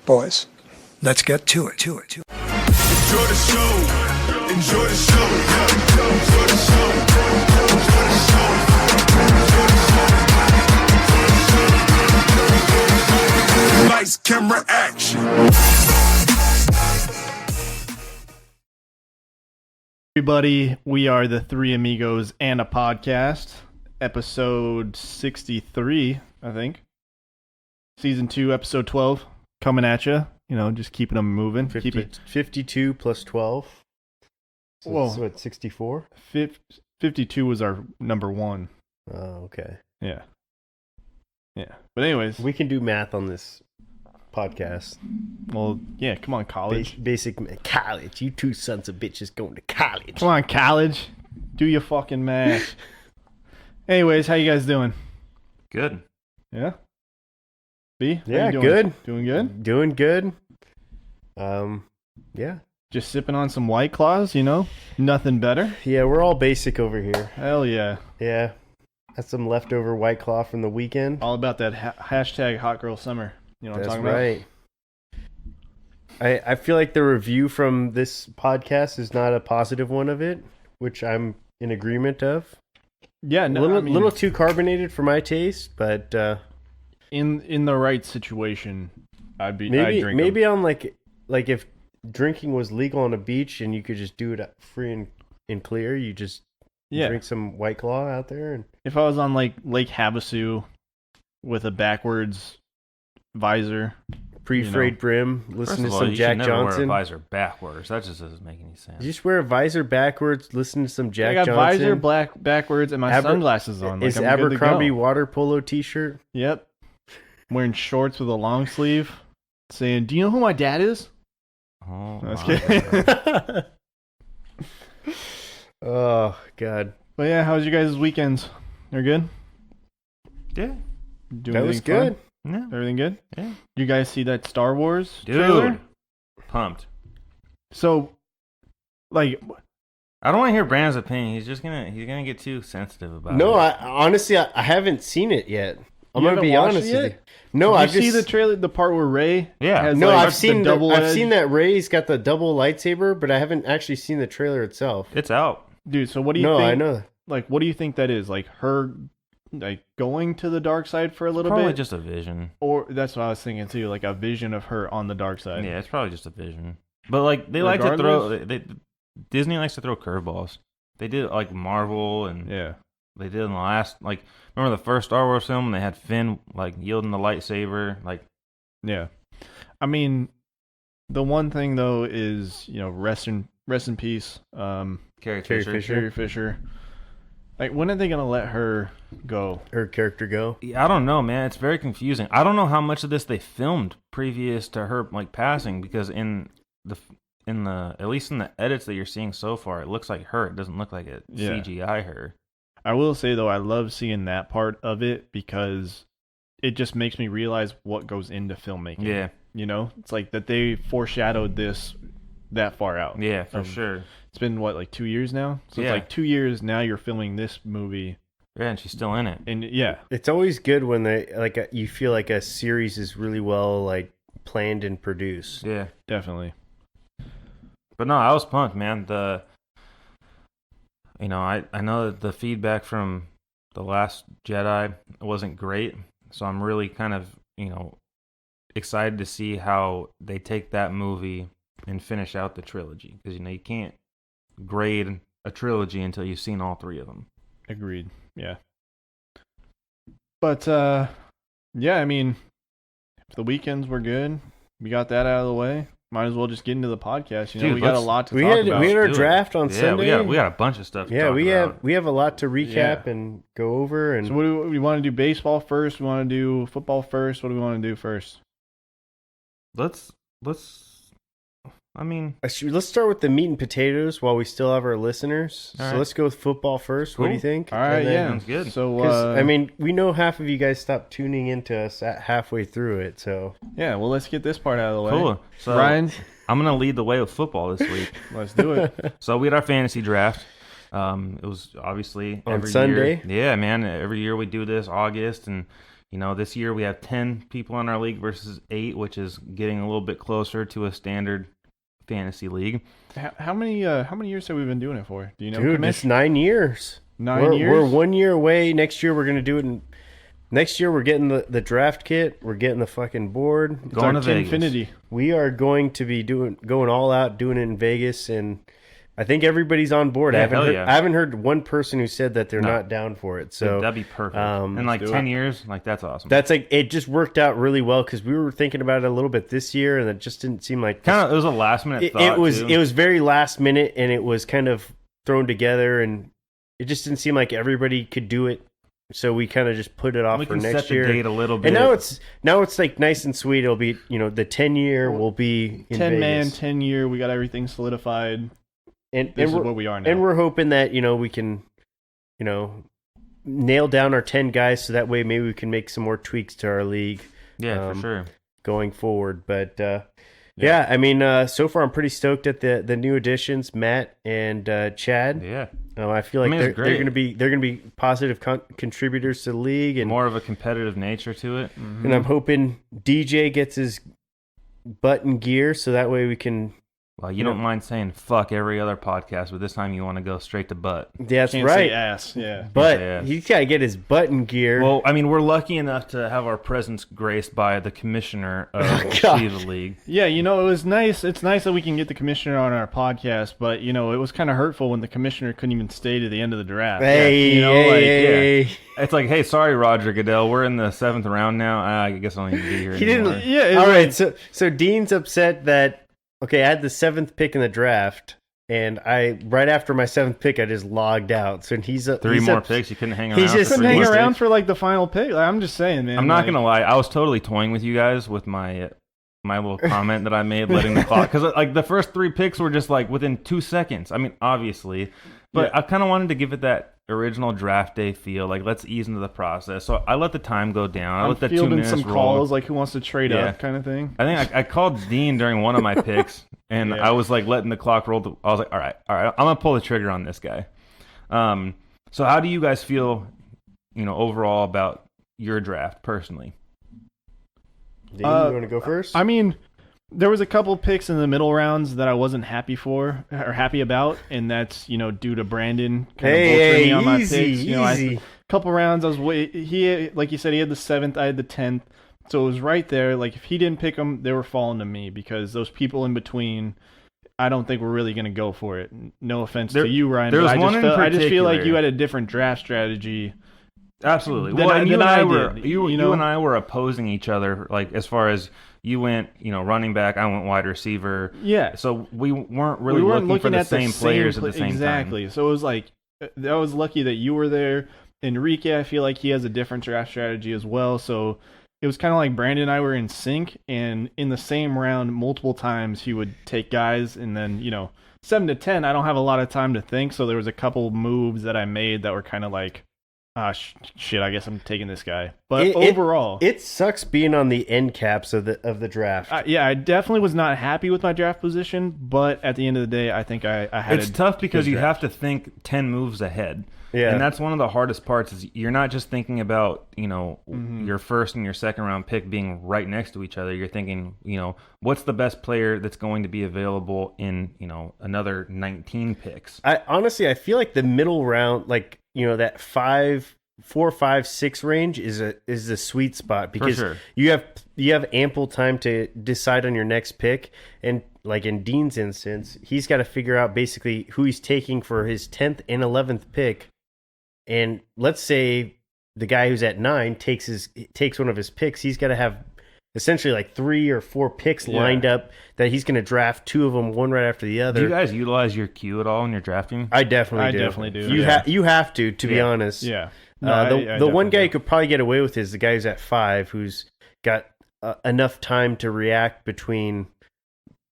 Boys, let's get to it. Enjoy the show. Enjoy the show. Enjoy the show. Enjoy the show. Lights, camera, action. Everybody, we are the Three Amigos and a Podcast, episode 63, I think. Season 2, episode 12, coming at you. You know, just keeping them moving. 52 plus 12. So Whoa. it's what, 64? 52 was our number 1. Oh, okay. Yeah. But anyways. We can do math on this podcast. Well, yeah, come on, college. Basic college. You two sons of bitches going to college. Come on, college. Do your fucking math. Anyways, how you guys doing? Good. Yeah? B? How Yeah, you doing? good. Doing good? Doing good. Yeah. Just sipping on some White Claws, you know? Nothing better. Yeah, we're all basic over here. Hell yeah. Yeah. That's some leftover White Claw from the weekend. All about that hashtag hot girl summer. You know what That's I'm talking right. I feel like the review from this podcast is not a positive one of it, which I'm in agreement of. Yeah, no, little too carbonated for my taste, but in the right situation, I'd drink maybe on like if drinking was legal on a beach and you could just do it free and clear, you just drink some White Claw out there. And if I was on like Lake Havasu with a backwards visor, pre-frayed brim, listen to some you Jack should never Johnson. Wear a visor backwards. That just doesn't make any sense. You just wear a visor backwards, listen to some Jack I got Johnson. visor backwards and my sunglasses on. Is I'm Abercrombie good to go. water polo t-shirt? Yep. Wearing shorts with a long sleeve, saying, "Do you know who my dad is?" Oh, That's my kidding. God. Oh God. But yeah, how was your guys' weekends? They're good. Yeah. Doing That was anything fun? good. Yeah. Everything good? Yeah. You guys see that Star Wars Dude. trailer? Pumped. So, like, I don't want to hear Brandon's opinion. He's gonna get too sensitive about No, it. honestly, I haven't seen it yet. I'm You gonna haven't be watched honest it with yet? you. No, did I've you just see the trailer, the part where Rey has No, like, I've seen double I've edge? seen that Rey's got the double lightsaber, but I haven't actually seen the trailer itself. It's out. Dude, so what do you No, think? I know. Like, what do you think that is? Like her, like going to the dark side for a little Probably bit, just a vision. or that's what I was thinking too, like a vision of her on the dark side. Yeah, it's probably just a vision. But like they like to throw. Disney likes to throw curveballs. They did like Marvel and Yeah. they did in the last remember the first Star Wars film? They had Finn like yielding the lightsaber. Like Yeah. I mean, the one thing though is, you know, rest in peace, Carrie Carrie Fisher. Fisher. Carrie Fisher. Like, when are they gonna let her go? Her character go. Yeah, I don't know, man. It's very confusing. I don't know how much of this they filmed previous to her like passing, because in the at least in the edits that you're seeing so far, it looks like her. It doesn't look like it CGI her. I will say though, I love seeing that part of it because it just makes me realize what goes into filmmaking. Yeah. You know, it's like that they foreshadowed this that far out. Yeah, for sure. It's been what, like 2 years now? So Yeah. it's like 2 years now you're filming this movie. Yeah, and she's still in it. And yeah. It's always good when they you feel like a series is really well like planned and produced. Yeah. Definitely. But no, I was pumped, man. I know that the feedback from The Last Jedi wasn't great, so I'm really kind of, excited to see how they take that movie and finish out the trilogy, because you can't grade a trilogy until you've seen all 3 of them. Agreed. Yeah. But yeah, I mean, if the weekends were good, we got that out of the way. Might as well just get into the podcast. Dude, we got a lot to talk about. We had our do it. draft on Yeah, Sunday. we got a bunch of stuff to Yeah, talk about. we have a lot to recap and go over. And So what do we want to do? Baseball first? We want to do football first? What do we want to do first? Let's let's start with the meat and potatoes while we still have our listeners. All So right. let's go with football first. What do you Cool. think? All right, And then- yeah. Sounds good. So, 'cause, we know half of you guys stopped tuning into us at halfway through it. So yeah, well, let's get this part out of the way. cool. So Ryan, I'm going to lead the way with football this week. let's do it. So we had our fantasy draft. It was obviously On every Sunday? year. Yeah, man. Every year we do this, August, and This year we have 10 people in our league versus 8, which is getting a little bit closer to a standard fantasy league. How many years have we been doing it for? Do you know? Dude, Commish? it's 9 years. 9 years? We're 1 year away. Next year we're going to do it next year we're getting the draft kit. We're getting the fucking board. It's Going our to Vegas. Infinity. We are going to be going all out, doing it in Vegas, and I think everybody's on board. Yeah, I haven't heard one person who said that they're not down for it. So that'd be perfect. In do 10 it. years, that's awesome. that's it just worked out really well because we were thinking about it a little bit this year, and it just didn't seem like It was a last minute thought. it was. too. It was very last minute, and it was kind of thrown together, and it just didn't seem like everybody could do it. So we kind of just put it off we for can next set year. the date a little bit. And now it's like nice and sweet. It'll be the 10-year will be in 10 man, Vegas. 10 year. We got everything solidified. And This is we're, what we are now. and we're hoping that we can nail down our 10 guys so that way maybe we can make some more tweaks to our league for sure. going forward. But yeah, I mean, so far I'm pretty stoked at the new additions, Matt and Chad. Yeah, I feel like it's they're great. going to be positive contributors to the league, and more of a competitive nature to it. and I'm hoping DJ gets his butt in gear so that way we can. Well, you don't mind saying fuck every other podcast, but this time you want to go straight to butt. That's Can't right. say ass. Yeah. But say ass. he's got to get his butt in gear. Well, I mean, we're lucky enough to have our presence graced by the commissioner of God. Shiva League. Yeah, it was nice. It's nice that we can get the commissioner on our podcast, but it was kind of hurtful when the commissioner couldn't even stay to the end of the draft. Hey, hey. It's like, hey, sorry, Roger Goodell, we're in the 7th round now. I guess I don't need to be here He anymore. didn't. Yeah, All right. So Dean's upset that I had the 7th pick in the draft, and right after my 7th pick, I just logged out. So he's Three he's more up- picks. You couldn't hang around. He's just for couldn't three hang more around picks? for the final pick. I'm just saying, man. I'm not gonna lie. I was totally toying with you guys with my little comment that I made, letting the clock, because the first 3 picks were just within 2 seconds. I mean, obviously, but Yeah. I kind of wanted to give it that original draft day feel. Let's ease into the process. So I let the time go down. I I'm let the 2 fielding minutes some roll. calls, who wants to trade Yeah. up, kind of thing. I think I called Dean during one of my picks, and Yeah. I was letting the clock roll. I was like, all right, I'm gonna pull the trigger on this guy. So how do you guys feel, overall about your draft personally? Dean, you want to go first? I mean, there was a couple picks in the middle rounds that I wasn't happy about, and that's due to Brandon kind of vulturing me on my picks. easy. Couple rounds I was he like you said, he had the 7th, I had the 10th, so it was right there. If he didn't pick them, they were falling to me because those people in between, I don't think we're really going to go for it. No offense to you, Ryan, there but was one in I just feel like particular. you had a different draft strategy. Absolutely. Than Well, I- and you than and I I were did, you you know? and I were opposing each other. As far as you went, running back, I went wide receiver. Yeah. So we weren't really We weren't looking for the at same players at the same exactly. So it was I was lucky that you were there. Enrique, I feel like he has a different draft strategy as well. So it was kind of like Brandon and I were in sync, and in the same round, multiple times he would take guys, and then 7 to 10, I don't have a lot of time to think. So there was a couple moves that I made that were kind of shit, I guess I'm taking this guy. But overall, it sucks being on the end caps of the draft. I definitely was not happy with my draft position, but at the end of the day, I think I had It's a tough because good you draft. have to think 10 moves ahead. Yeah. And that's one of the hardest parts is you're not just thinking about, Mm-hmm. your first and your second round pick being right next to each other. You're thinking, what's the best player that's going to be available in, another 19 picks. I feel like the middle round, that 4, 5, 6 range is the sweet spot because sure. you have ample time to decide on your next pick. And like in Dean's instance, he's got to figure out basically who he's taking for his 10th and 11th pick. And let's say the guy who's at 9 takes one of his picks, he's got to have essentially 3 or 4 picks lined up that he's going to draft 2 of them, one right after the other. Do you guys utilize your queue at all when you're drafting? I definitely I do. definitely do, You yeah. you have to be honest. Yeah. The one guy definitely who could probably get away with is the guy who's at 5, who's got enough time to react between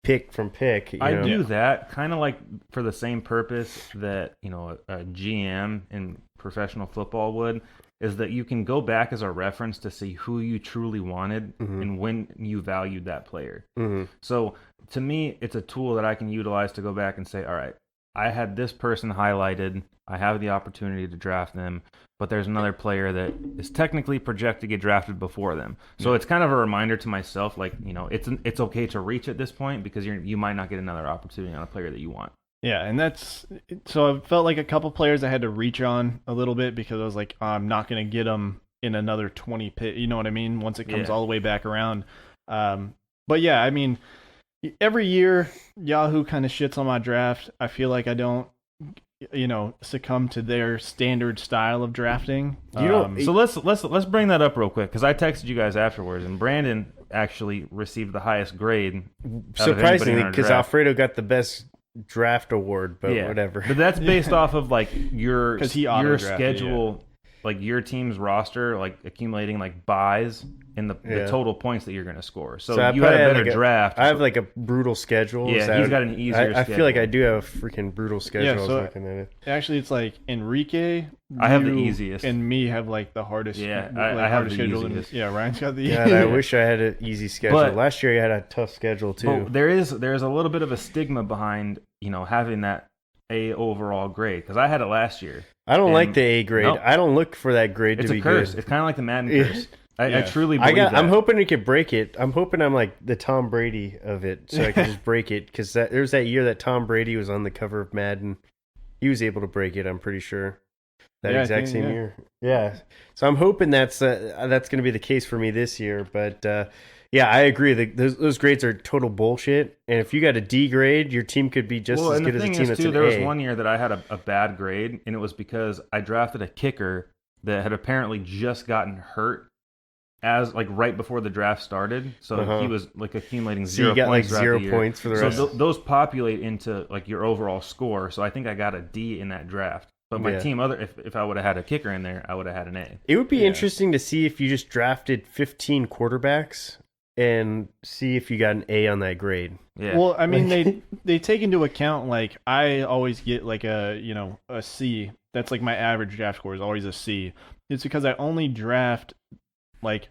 pick from pick. I know? do that kind of for the same purpose that a GM in professional football would, is that you can go back as a reference to see who you truly wanted and when you valued that player. Mhm. So to me, it's a tool that I can utilize to go back and say, all right, I had this person highlighted. I have the opportunity to draft them, but there's another player that is technically projected to get drafted before them. So it's kind of a reminder to myself, like, it's okay to reach at this point because you might not get another opportunity on a player that you want. Yeah, and so I felt like a couple players I had to reach on a little bit because I was like, I'm not going to get them in another 20 pick. You know what I mean? Once it comes all the way back around. But yeah, I mean, every year Yahoo kind of shits on my draft. I feel like I don't, succumb to their standard style of drafting. So let's bring that up real quick because I texted you guys afterwards, and Brandon actually received the highest grade. Surprisingly, because Alfredo got the best draft award, but whatever. But that's based off of like your schedule. Yeah. Like your team's roster, like accumulating like buys and the total points that you're going to score. So you had a better draft. I have like a brutal schedule. Yeah, he's got an easier schedule. I feel like I do have a freaking brutal schedule. Yeah, I was so looking at it. Actually, it's like Enrique. I have the easiest, and me have like the hardest. Yeah, I have the easiest. Ryan's got the. Yeah, I wish I had an easy schedule. But, last year I had a tough schedule too. But there's a little bit of a stigma behind having that A overall grade because I had it last year. I don't like the A grade. Nope. I don't look for that grade to be It's a curse. good. It's kind of like the Madden curse. I truly believe that. I'm hoping we could break it. I'm hoping I'm like the Tom Brady of it, so I can just break it. Because there was that year that Tom Brady was on the cover of Madden. He was able to break it, I'm pretty sure. That exact same year. Yeah. So I'm hoping that's going to be the case for me this year. But yeah, I agree. Those grades are total bullshit. And if you got a D grade, your team could be just as good as a team that's an A. There was one year that I had a bad grade, and it was because I drafted a kicker that had apparently just gotten hurt as like right before the draft started. So he was like accumulating 0 got points like 0 points for the rest. So those populate into like your overall score. So I think I got a D in that draft. But my team, if I would have had a kicker in there, I would have had an A. It would be interesting to see if you just drafted 15 quarterbacks and see if you got an A on that grade. Yeah. Well, I mean, they take into account, like, I always get like a C. That's like my average draft score is always a C. It's because I only draft like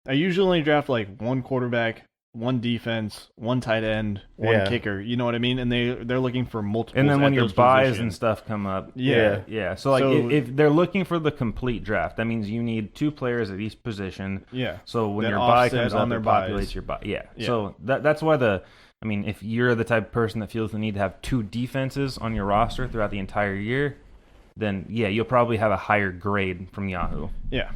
I usually only draft like one quarterback, one defense, one tight end, one kicker. You know what I mean? And they're looking for multiple. And then when your buys and stuff come up, yeah. So like if they're looking for the complete draft, that means you need 2 players at each position. Yeah. So when that your buy comes on up, their it populates your buy. Yeah. So that's why if you're the type of person that feels the need to have 2 defenses on your roster throughout the entire year, then you'll probably have a higher grade from Yahoo. Yeah.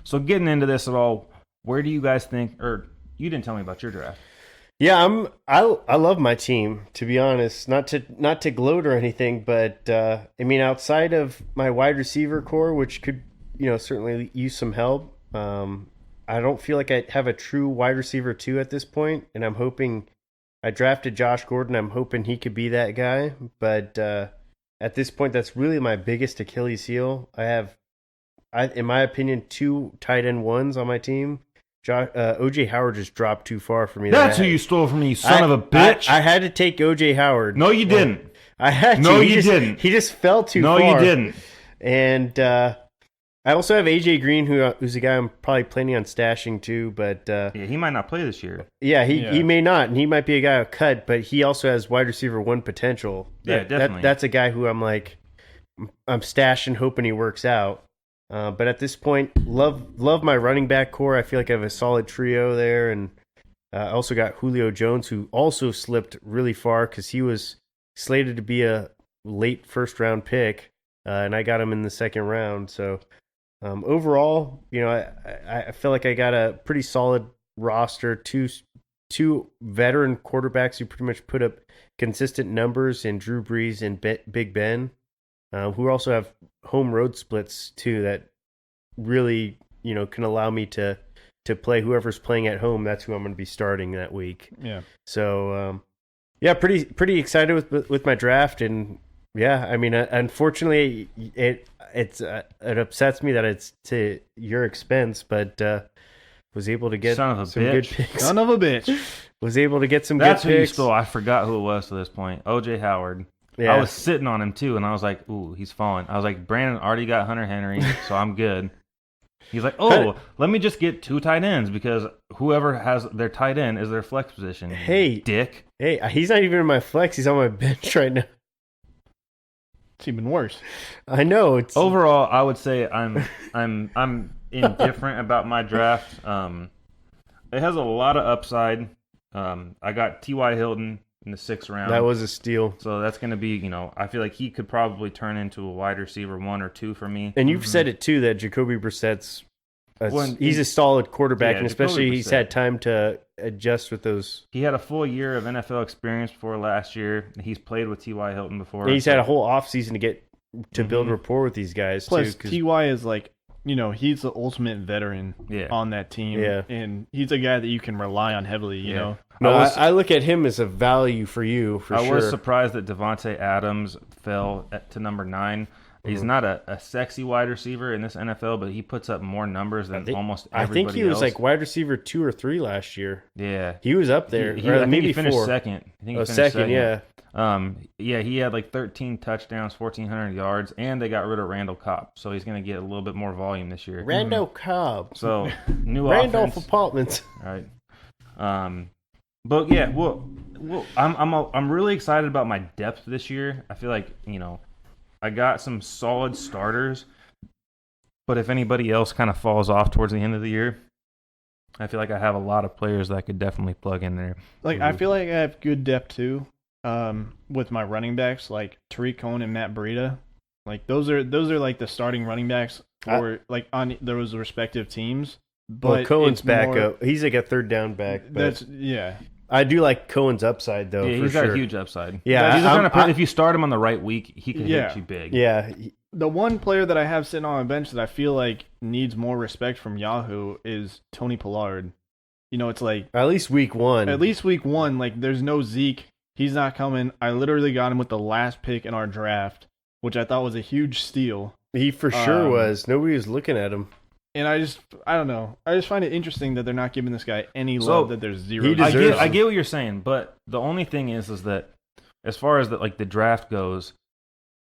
So getting into this at all, where do you guys think? Or you didn't tell me about your draft. Yeah, I love my team, to be honest. Not to gloat or anything, but I mean, outside of my wide receiver core, which could certainly use some help. I don't feel like I have a true wide receiver 2 at this point, and I'm hoping I drafted Josh Gordon. I'm hoping he could be that guy, but at this point, that's really my biggest Achilles heel. I have, in my opinion, 2 tight end 1s on my team. OJ Howard just dropped too far for me. That's who you stole from me, you son of a bitch. I had to take OJ Howard. No, you didn't. I had to. No, you didn't. He just fell too far. No, you didn't. And I also have AJ Green, who's a guy I'm probably planning on stashing too. But he might not play this year. Yeah, he may not, and he might be a guy I'll cut. But he also has wide receiver 1 potential. Definitely. That's a guy who I'm stashing, hoping he works out. But at this point, love my running back core. I feel like I have a solid trio there, and I also got Julio Jones, who also slipped really far because he was slated to be a late first-round pick, and I got him in the second round. So overall, I feel like I got a pretty solid roster. Two veteran quarterbacks who pretty much put up consistent numbers in Drew Brees and Big Ben. Who also have home road splits too that really can allow me to play whoever's playing at home. That's who I'm going to be starting that week. Yeah. So pretty excited with my draft, and I mean, unfortunately it upsets me that it's to your expense, but was able to get some good picks. Son of a bitch. Was able to get some That's good who picks. you stole. I forgot who it was to this point. OJ Howard. Yeah. I was sitting on him too, and I was like, "Ooh, he's falling." I was like, "Brandon already got Hunter Henry, so I'm good." He's like, "Oh, let me just get 2 tight ends because whoever has their tight end is their flex position." Hey, dick. Hey, he's not even in my flex. He's on my bench right now. It's even worse. I know. It's Overall, I would say I'm indifferent about my draft. It has a lot of upside. I got T.Y. Hilton in the 6th round. that was a steal. So that's going to be, I feel like he could probably turn into a wide receiver 1 or 2 for me. And you've said it too that Jacoby Brissett's Well, he's a solid quarterback, Yeah, and Jacoby especially he's Brissett. had time to adjust with those. He had a full year of NFL experience before last year. He's played with T.Y. Hilton before. And he's had a whole offseason to get to build Mhm. rapport with these guys Plus, too. 'Cause Ty is like, he's the ultimate veteran Yeah. on that team. Yeah. And he's a guy that you can rely on heavily, you Yeah. know. no, I was- I look at him as a value for you for I sure. was surprised that Devontae Adams fell to number 9. He's Mm-hmm. not a sexy wide receiver in this NFL, but he puts up more numbers than almost I everybody think he was else. like wide receiver 2 or 3 last year. Yeah. He was up there. He, or I think maybe he finished 4. second. I think he Oh, finished second, yeah. Yeah, he had like 13 touchdowns, 1,400 yards, and they got rid of Randall Cobb, so he's going to get a little bit more volume this year. Randall Cobb. So new Randolph offense, Apartments. right? But yeah, I'm really excited about my depth this year. I feel like I got some solid starters, but if anybody else kind of falls off towards the end of the year, I feel like I have a lot of players that I could definitely plug in there. Like, I feel like I have good depth too with my running backs, like Tariq Cohen and Matt Breida. Like, those are like the starting running backs for like on those respective teams. But Well, Cohen's it's back more- up. He's like a 3rd down back. But yeah. I do like Cohen's upside though. Yeah, for he's sure. got a huge upside. Yeah, he's the kind of I'm- player, if you start him on the right week, he can Yeah. hit you big. Yeah, The one player that I have sitting on my bench that I feel like needs more respect from Yahoo is Tony Pollard. It's like at least week 1. at least week 1, like there's no Zeke. He's not coming. I literally got him with the last pick in our draft, which I thought was a huge steal. He for sure Um, was. Nobody was looking at him. And I don't know. I just find it interesting that they're not giving this guy any So, love, that there's zero. he I deserves get, it. what you're saying, but the only thing is that as far as the draft goes,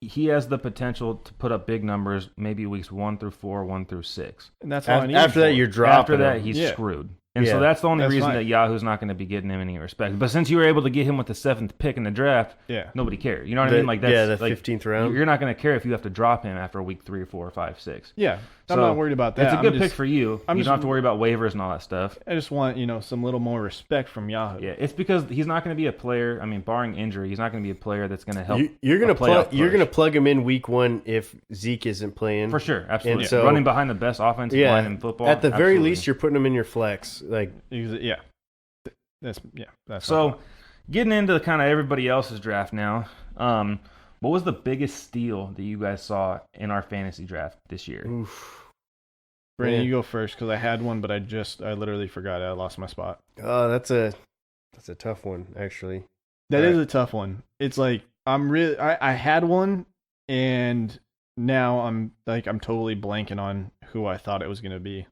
he has the potential to put up big numbers, maybe weeks 1 through 4, 1 through 6. And that's all I need. After that, for you're it. dropping After that, him. he's Yeah. screwed. And Yeah. so that's the only That's reason fine. that Yahoo's not going to be getting him any respect. But since you were able to get him with the 7th pick in the draft, Yeah. nobody cared. You know what I mean? Like the like 15th round. You're not going to care if you have to drop him after week 3 or 4 or 5, 6. Yeah. I'm So, not worried about that. It's a I'm good just- pick for you. I'm You just- don't have to worry about waivers and all that stuff. I just want, some little more respect from Yahoo. Yeah, it's because he's not going to be a player. I mean, barring injury, he's not going to be a player that's going to help. You're gonna a playoff you're push. gonna plug him in week 1 if Zeke isn't playing For sure, absolutely. And so- Running behind the best offensive Yeah, line in football. at the very absolutely. least, you're putting him in your flex. Like Yeah. That's So, getting into kind of everybody else's draft now. What was the biggest steal that you guys saw in our fantasy draft this year? oof. Brandon, Man. you go first because I had one, but I literally forgot. I lost my spot. Oh, that's a tough one actually. That is Right. a tough one. It's like I had one, and now I'm totally blanking on who I thought it was gonna be.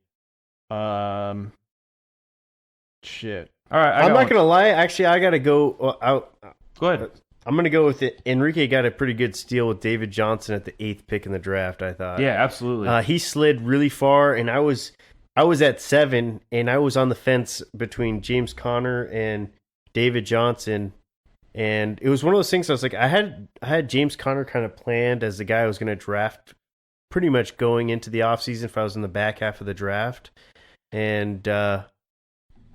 Shit. All right, I'm not gonna lie. Actually, I gotta go out. Go ahead. I'm gonna go with it. Enrique got a pretty good steal with David Johnson at the 8th pick in the draft. I thought. Yeah, absolutely. He slid really far, and I was at 7, and I was on the fence between James Conner and David Johnson, and it was one of those things. I was like, I had James Conner kind of planned as the guy I was going to draft, pretty much going into the offseason if I was in the back half of the draft, and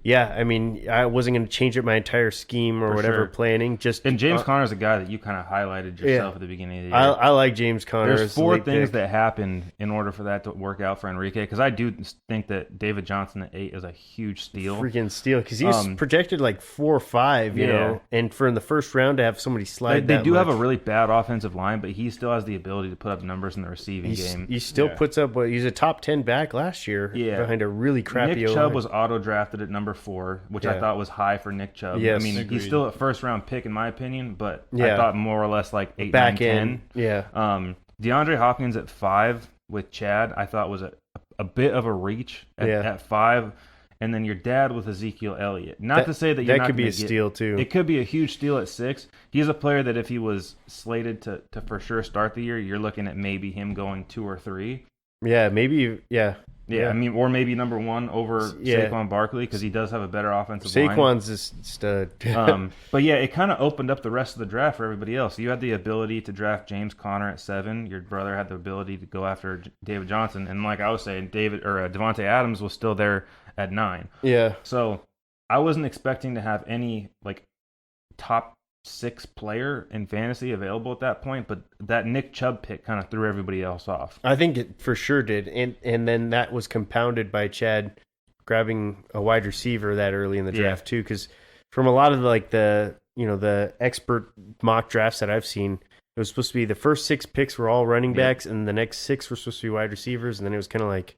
yeah, I mean, I wasn't going to change up my entire scheme or For whatever sure. planning. Just and James Conner's a guy that you kind of highlighted yourself at the beginning of the year. I like James Conner. There's as the 4 late things pick. that happened in order for that to work out for Enrique, because I do think that David Johnson at 8 is a huge steal. Freaking steal, because he was Um, projected like 4 or 5, you Yeah. know, and for in the first round to have somebody They, slide they that do have a much. really bad offensive line, but he still has the ability to put up numbers in the receiving game. He still Yeah. puts up what he's a top 10 back last year Yeah. behind a really crappy Nick O-line. Chubb was auto drafted at number 4, which I Yeah. thought was high for Nick Chubb. Yes. I mean, Agreed. he's still a first round pick in my opinion, but I Yeah. thought more or less like 8, back 9, end. Yeah. 10. DeAndre Hopkins at 5 with Chad, I thought was a bit of a reach at 5. And then your dad with Ezekiel Elliott. Not to say that you're that not could be gonna a steal too. It could be a huge steal at 6. He's a player that if he was slated to for sure start the year, you're looking at maybe him going 2 or 3. Yeah, maybe. Yeah. Yeah, I mean, or maybe number 1 over Yeah. Saquon Barkley because he does have a better offensive line. Saquon's a stud. But yeah, it kind of opened up the rest of the draft for everybody else. You had the ability to draft James Conner at 7. Your brother had the ability to go after David Johnson, and like I was saying, Devontae Adams was still there at 9. Yeah. So I wasn't expecting to have any like top 6 player in fantasy available at that point, but that Nick Chubb pick kind of threw everybody else off. I think it for sure did. And then that was compounded by Chad grabbing a wide receiver that early in the draft too, because from a lot of the expert mock drafts that I've seen, it was supposed to be the first 6 picks were all running backs, and the next 6 were supposed to be wide receivers, and then it was kind of like,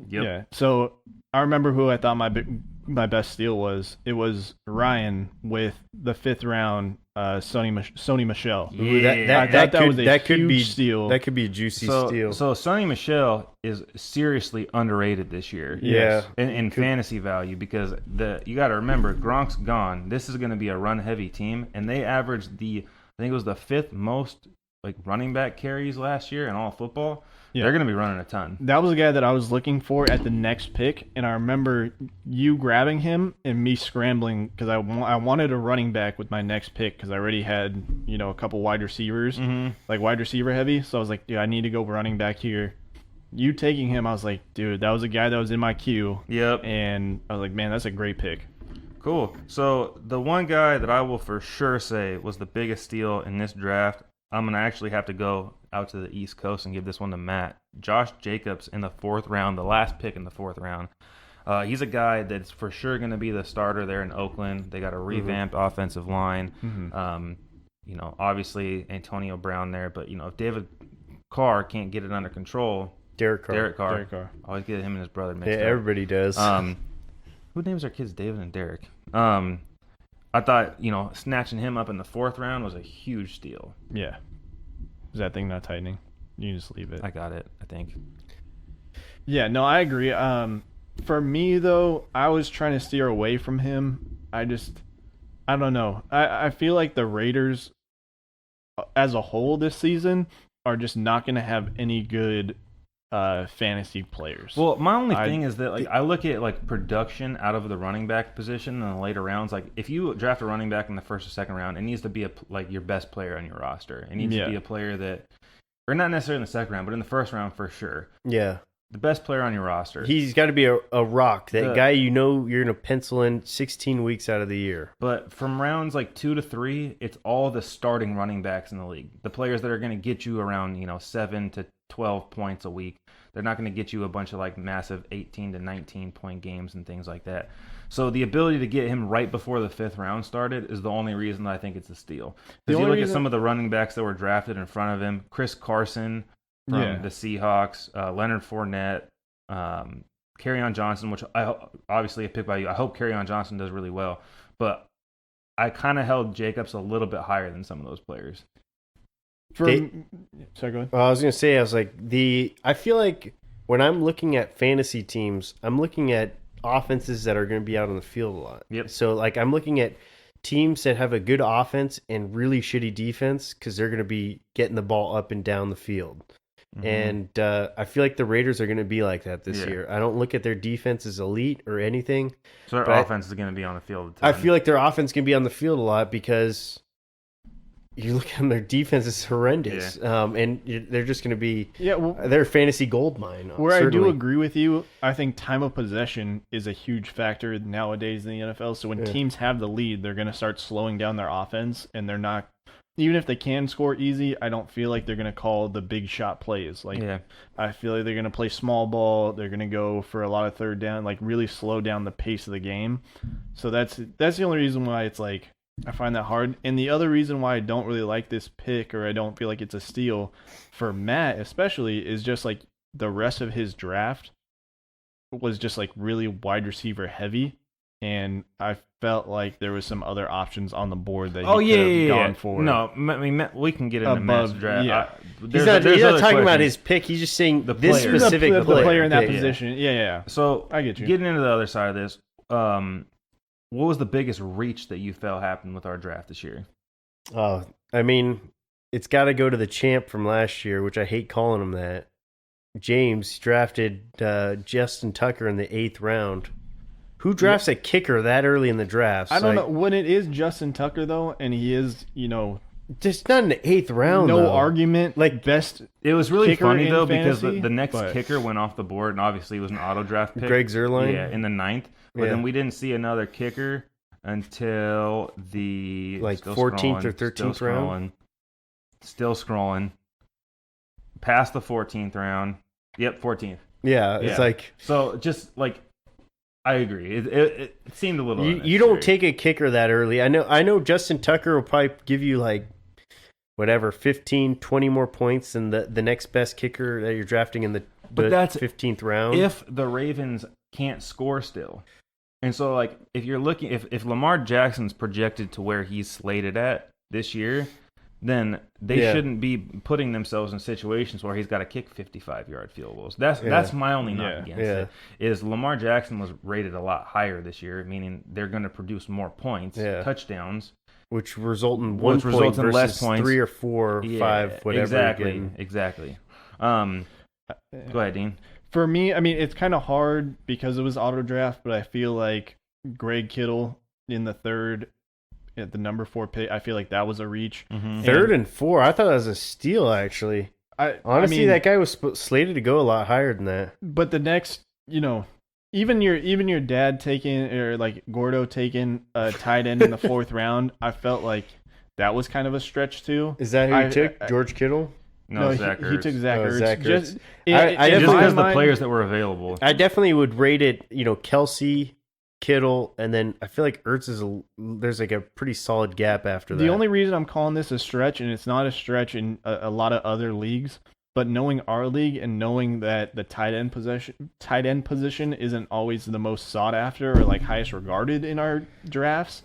Yeah. So I remember who I thought my best steal was. It was Ryan with the 5th round Sony Michel. Yeah, that could be steal. That could be a juicy steal. So Sonny Michel is seriously underrated this year. Yeah. In fantasy value, because you got to remember Gronk's gone. This is going to be a run heavy team, and they averaged I think it was the 5th most like running back carries last year in all football. Yeah. They're going to be running a ton. That was the guy that I was looking for at the next pick, and I remember you grabbing him and me scrambling because I wanted a running back with my next pick because I already had a couple wide receivers, like wide receiver heavy. So I was like, dude, I need to go running back here. You taking him, I was like, dude, that was a guy that was in my queue. Yep. And I was like, man, that's a great pick. Cool. So the one guy that I will for sure say was the biggest steal in this draft, I'm going to actually have to go out to the East Coast and give this one to Matt. Josh Jacobs in the 4th round, the last pick in the 4th round. He's a guy that's for sure going to be the starter there in Oakland. They got a revamped offensive line. Obviously Antonio Brown there, but if David Carr can't get it under control, Derek Carr. Always get him and his brother mixed up. Everybody does. Who names their kids David and Derek? I thought, snatching him up in the 4th round was a huge steal. Yeah. Is that thing not tightening? You can just leave it. I got it, I think. Yeah, no, I agree. For me, though, I was trying to steer away from him. I don't know. I feel like the Raiders, as a whole this season, are just not going to have any good fantasy players. Well, my only thing is that I look at production out of the running back position in the later rounds. Like if you draft a running back in the 1st or 2nd round, it needs to be your best player on your roster. It needs to be a player that, or not necessarily in the 2nd round, but in the 1st round for sure. Yeah, the best player on your roster. He's got to be a rock. That guy you're going to pencil in 16 weeks out of the year. But from rounds 2 to 3, it's all the starting running backs in the league. The players that are going to get you around 7 to 12 points a week. They're not going to get you a bunch of massive 18 to 19 point games and things like that. So the ability to get him right before the 5th round started is the only reason that I think it's a steal. Because you look at some of the running backs that were drafted in front of him, Chris Carson from the Seahawks, Leonard Fournette, Kerryon Johnson, which obviously a pick by you. I hope Kerryon Johnson does really well. But I kind of held Jacobs a little bit higher than some of those players. Sorry, go ahead. I was going to say, I feel like when I'm looking at fantasy teams, I'm looking at offenses that are going to be out on the field a lot. Yep. So, I'm looking at teams that have a good offense and really shitty defense because they're going to be getting the ball up and down the field. Mm-hmm. And I feel like the Raiders are going to be like that this year. I don't look at their defense as elite or anything. So their offense is going to be on the field a ton. I feel like their offense can be on the field a lot because you look at their defense is horrendous, and they're just going to be they're a fantasy gold mine. Where certainly. I do agree with you, I think time of possession is a huge factor nowadays in the NFL. So when teams have the lead, they're going to start slowing down their offense, and they're not. Even if they can score easy, I don't feel like they're going to call the big shot plays. I feel like they're going to play small ball. They're going to go for a lot of 3rd down, really slow down the pace of the game. So that's the only reason why it's I find that hard. And the other reason why I don't really like this pick, or I don't feel like it's a steal for Matt especially, is just the rest of his draft was just really wide receiver heavy. And I felt like there was some other options on the board that he could have gone for. No, I mean, we can get into Matt's draft. Yeah. He's not talking about his pick. He's just saying this specific the player in that position. Yeah. So I get you. Getting into the other side of this, what was the biggest reach that you felt happened with our draft this year? I mean, it's got to go to the champ from last year, which I hate calling him that. James drafted Justin Tucker in the 8th round. Who drafts a kicker that early in the draft? I don't know. When it is Justin Tucker, though, and he is, Just not in the 8th round, no though. argument, like best It was really kicker funny, in though, because fantasy, the next but- kicker went off the board, and obviously it was an auto draft pick. Greg Zuerlein? Yeah, in the 9th. But then we didn't see another kicker until the... still 14th or scrolling, 13th still round? Still scrolling. Past the 14th round. Yep, 14th. Yeah, it's like... So, just, I agree. It seemed a little You don't take a kicker that early. I know Justin Tucker will probably give you, 15, 20 more points than the next best kicker that you're drafting in the that's 15th round. If the Ravens can't score still. And so, if you're looking... If Lamar Jackson's projected to where he's slated at this year... then they shouldn't be putting themselves in situations where he's got to kick 55-yard field goals. That's my only knock against it. Is Lamar Jackson was rated a lot higher this year, meaning they're going to produce more points, touchdowns, which result in one point versus less points. 3 or 4 or 5, whatever. Exactly. Go ahead, Dean. For me, I mean, it's kind of hard because it was auto draft, but I feel like Greg Kittle in the 3rd. At the number 4 pick, I feel like that was a reach. Mm-hmm. 3rd and 4, I thought that was a steal. Actually, honestly, that guy was slated to go a lot higher than that. But the next, even your dad taking or Gordo taking a tight end in the 4th round, I felt like that was kind of a stretch too. Is that who you took? George Kittle? No, Zach he Ertz. took Zach Ertz. Zach Ertz. Just I just because the mind, players that were available. I definitely would rate it. Kelsey, Kittle, and then I feel like Ertz there's a pretty solid gap after that. The only reason I'm calling this a stretch, and it's not a stretch in a lot of other leagues, but knowing our league and knowing that the tight end position isn't always the most sought after or highest regarded in our drafts,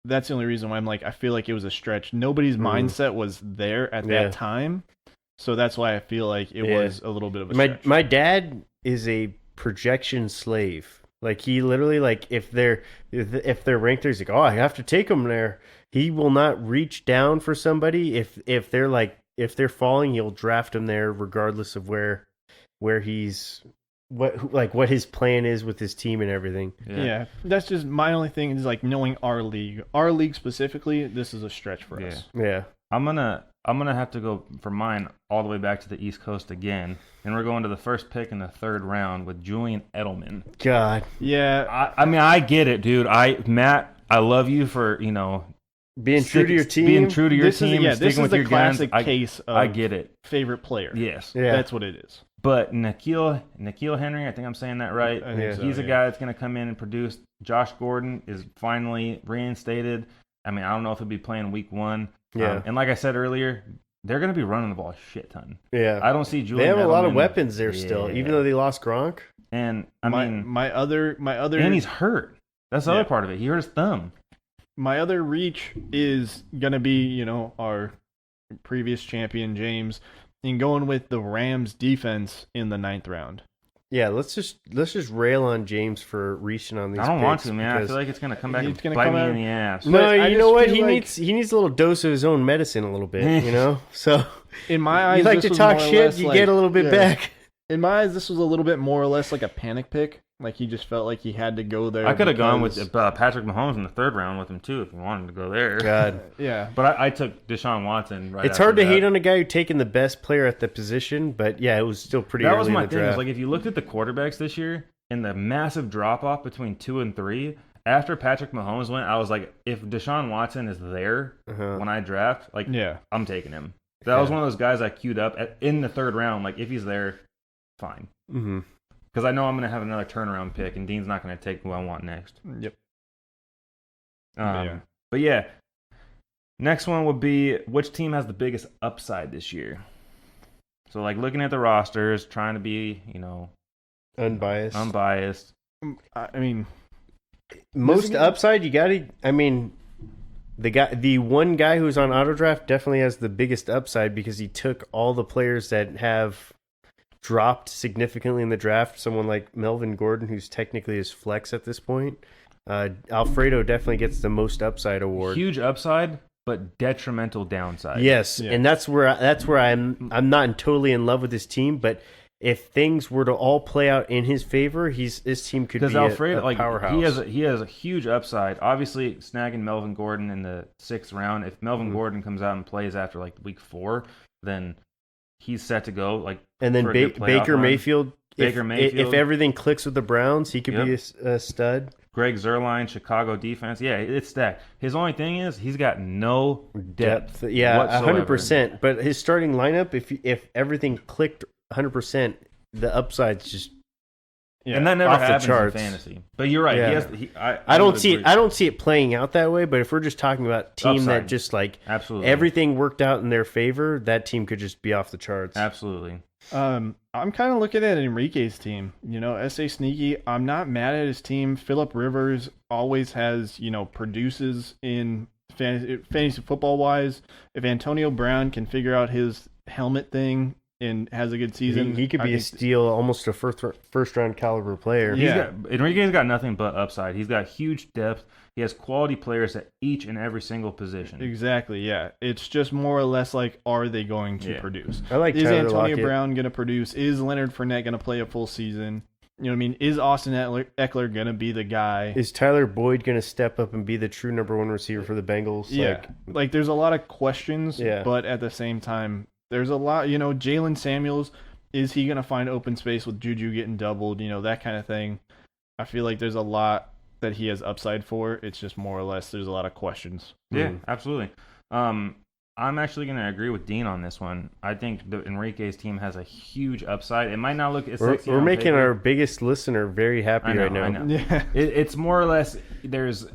that's the only reason why I feel like it was a stretch. Nobody's mindset was there at that time, so that's why I feel like it was a little bit of a stretch. My dad is a projection slave. He literally if they're ranked there, he's like, oh, I have to take them there. He will not reach down for somebody if they're falling, he'll draft them there regardless of where he's what his plan is with his team and everything. Yeah, that's just my only thing is knowing our league specifically. This is a stretch for us. Yeah, I'm gonna have to go for mine all the way back to the East Coast again, and we're going to the first pick in the 3rd round with Julian Edelman. God, yeah. I mean, I get it, dude. Matt, I love you for being true to your team. Being true to your team. This sticking is with the your guns. classic case of I get it. Favorite player. Yes. Yeah. That's what it is. But N'Keal Henry, I think I'm saying that right. I think so, He's a guy that's going to come in and produce. Josh Gordon is finally reinstated. I mean, I don't know if he'll be playing week 1. Yeah. And like I said earlier, they're going to be running the ball a shit ton. Yeah. I don't see Julian They have a lot of Edelman- weapons there still, even though they lost Gronk. And I mean, my other and he's hurt. That's the other part of it. He hurt his thumb. My other reach is gonna be our previous champion James, and going with the Rams defense in the 9th round. Yeah, let's just rail on James for reaching on these. I don't want picks to, man. I because- feel like it's going to come back It's and gonna bite come me out- in the ass. No, I you just know what? feel He needs a little dose of his own medicine, a little bit. So In my eyes, you like this to was talk more or shit, less you get a little bit back. In my eyes, this was a little bit more or less like a panic pick. He just felt like he had to go there. I could have gone with because- Patrick Mahomes in the 3rd round with him too if you wanted to go there. God, Yeah, But I took Deshaun Watson right it's after hard to that. hate on a guy who taken the best player at the position, but yeah, it was still pretty That early was in my the thing. draft. Is if you looked at the quarterbacks this year and the massive drop off between 2 and 3, after Patrick Mahomes went, I was like, if Deshaun Watson is there when I draft, I'm taking him. That was one of those guys I queued up in the 3rd round. If he's there, fine. Mm-hmm. Because I know I'm going to have another turnaround pick, and Dean's not going to take who I want next. Yep. But yeah, next one would be which team has the biggest upside this year. So looking at the rosters, trying to be Unbiased. I mean, Most upside, you got to. I mean, the one guy who's on auto draft definitely has the biggest upside because he took all the players that have dropped significantly in the draft. Someone like Melvin Gordon, who's technically his flex at this point. Alfredo definitely gets the most upside award. Huge upside, but detrimental downside. Yes, Yeah. and that's where I'm not totally in love with this team, but if things were to all play out in his favor, his team could be Alfredo, a powerhouse. he has a huge upside. Obviously, snagging Melvin Gordon in the 6th round. If Melvin Gordon comes out and plays after like week 4, then he's set to go. Like, and then for a good playoff Baker run. Mayfield. Baker Mayfield. If everything clicks with the Browns, he could be a stud. Greg Zuerlein, Chicago defense. Yeah, it's stacked. His only thing is he's got no depth. Yeah, whatsoever. 100%. But his starting lineup, if everything clicked 100%, the upside's just and that never off the happens in charts. fantasy. But you're right. Yeah. I don't would see agree. it. I don't see it playing out that way. But if we're just talking about team Upside. that just like Absolutely. everything worked out in their favor, that team could just be off the charts. Absolutely. I'm kind of looking at Enrique's team. S.A. Sneaky, I'm not mad at his team. Phillip Rivers always has, produces in fantasy football-wise. If Antonio Brown can figure out his helmet thing and has a good season, He could be a steal, almost a first-round caliber player. Yeah. Enrique's got nothing but upside. He's got huge depth. He has quality players at each and every single position. Exactly, yeah. It's just more or less like, are they going to produce? I like Is Tyler Antonio Lockett. Brown going to produce? Is Leonard Fournette going to play a full season? You know what I mean? Is Austin Eckler going to be the guy? Is Tyler Boyd going to step up and be the true number 1 receiver for the Bengals? Yeah. Like there's a lot of questions, Yeah. but at the same time, there's a lot, Jalen Samuels, is he going to find open space with Juju getting doubled? That kind of thing. I feel like there's a lot that he has upside for. It's just more or less there's a lot of questions. Yeah, absolutely. I'm actually going to agree with Dean on this one. I think Enrique's team has a huge upside. It might not look as sexy. We're on making paper. our biggest listener very happy I know, right now. I know. Yeah. It's more or less there's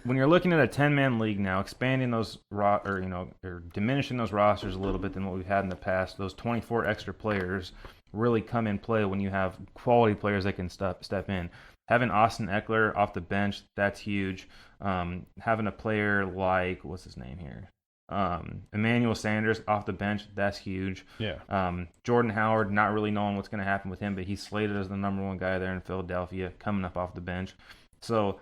when you're looking at a 10-man league now, expanding those or diminishing those rosters a little bit than what we've had in the past. Those 24 extra players really come in play when you have quality players that can step in. Having Austin Eckler off the bench, that's huge. Having a player like what's his name here, Emmanuel Sanders off the bench, that's huge. Yeah. Jordan Howard, not really knowing what's going to happen with him, but he's slated as the number 1 guy there in Philadelphia, coming up off the bench. So,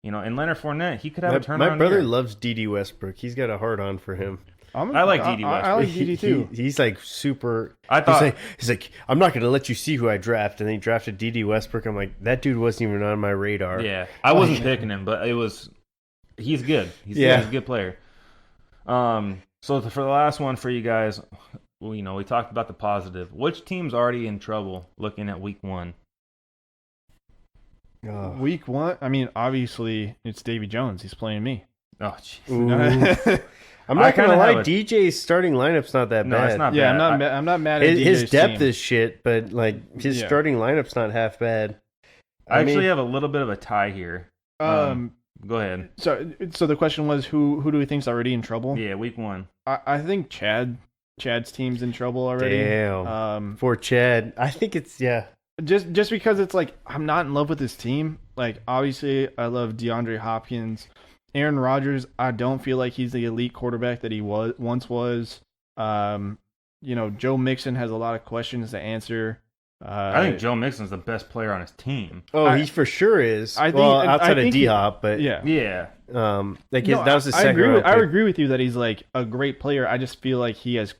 and Leonard Fournette, he could have a turnaround. My brother year. loves D.D. Westbrook. He's got a hard on for him. I like D.D. I like D.D. too. He's like super. I thought he's like I'm not going to let you see who I draft, and then he drafted D.D. Westbrook. I'm like, that dude wasn't even on my radar. Yeah, I wasn't picking him, but he's good. He's a good player. So for the last one for you guys, we talked about the positive. Which team's already in trouble looking at week 1? Week 1, I mean, obviously it's Davy Jones. He's playing me. Oh, jeez. Ooh. I'm not going to lie. DJ's starting lineup's not that No, bad. it's not Yeah, bad. I'm not mad at His DJ's depth team. is shit, but like his starting lineup's not half bad. I mean, actually have a little bit of a tie here. Go ahead. So the question was who do we think's already in trouble? Yeah, week 1. I think Chad's team's in trouble already. Damn. For Chad, I think it's Just because it's like I'm not in love with this team. Like obviously I love DeAndre Hopkins. Aaron Rodgers, I don't feel like he's the elite quarterback that he once was. Joe Mixon has a lot of questions to answer. I think Joe Mixon's the best player on his team. Oh, he for sure is. I think- outside I of think D-Hop, but Yeah. Yeah. that was the I second agree round with, I pick. agree with you that he's like a great player. I just feel like he has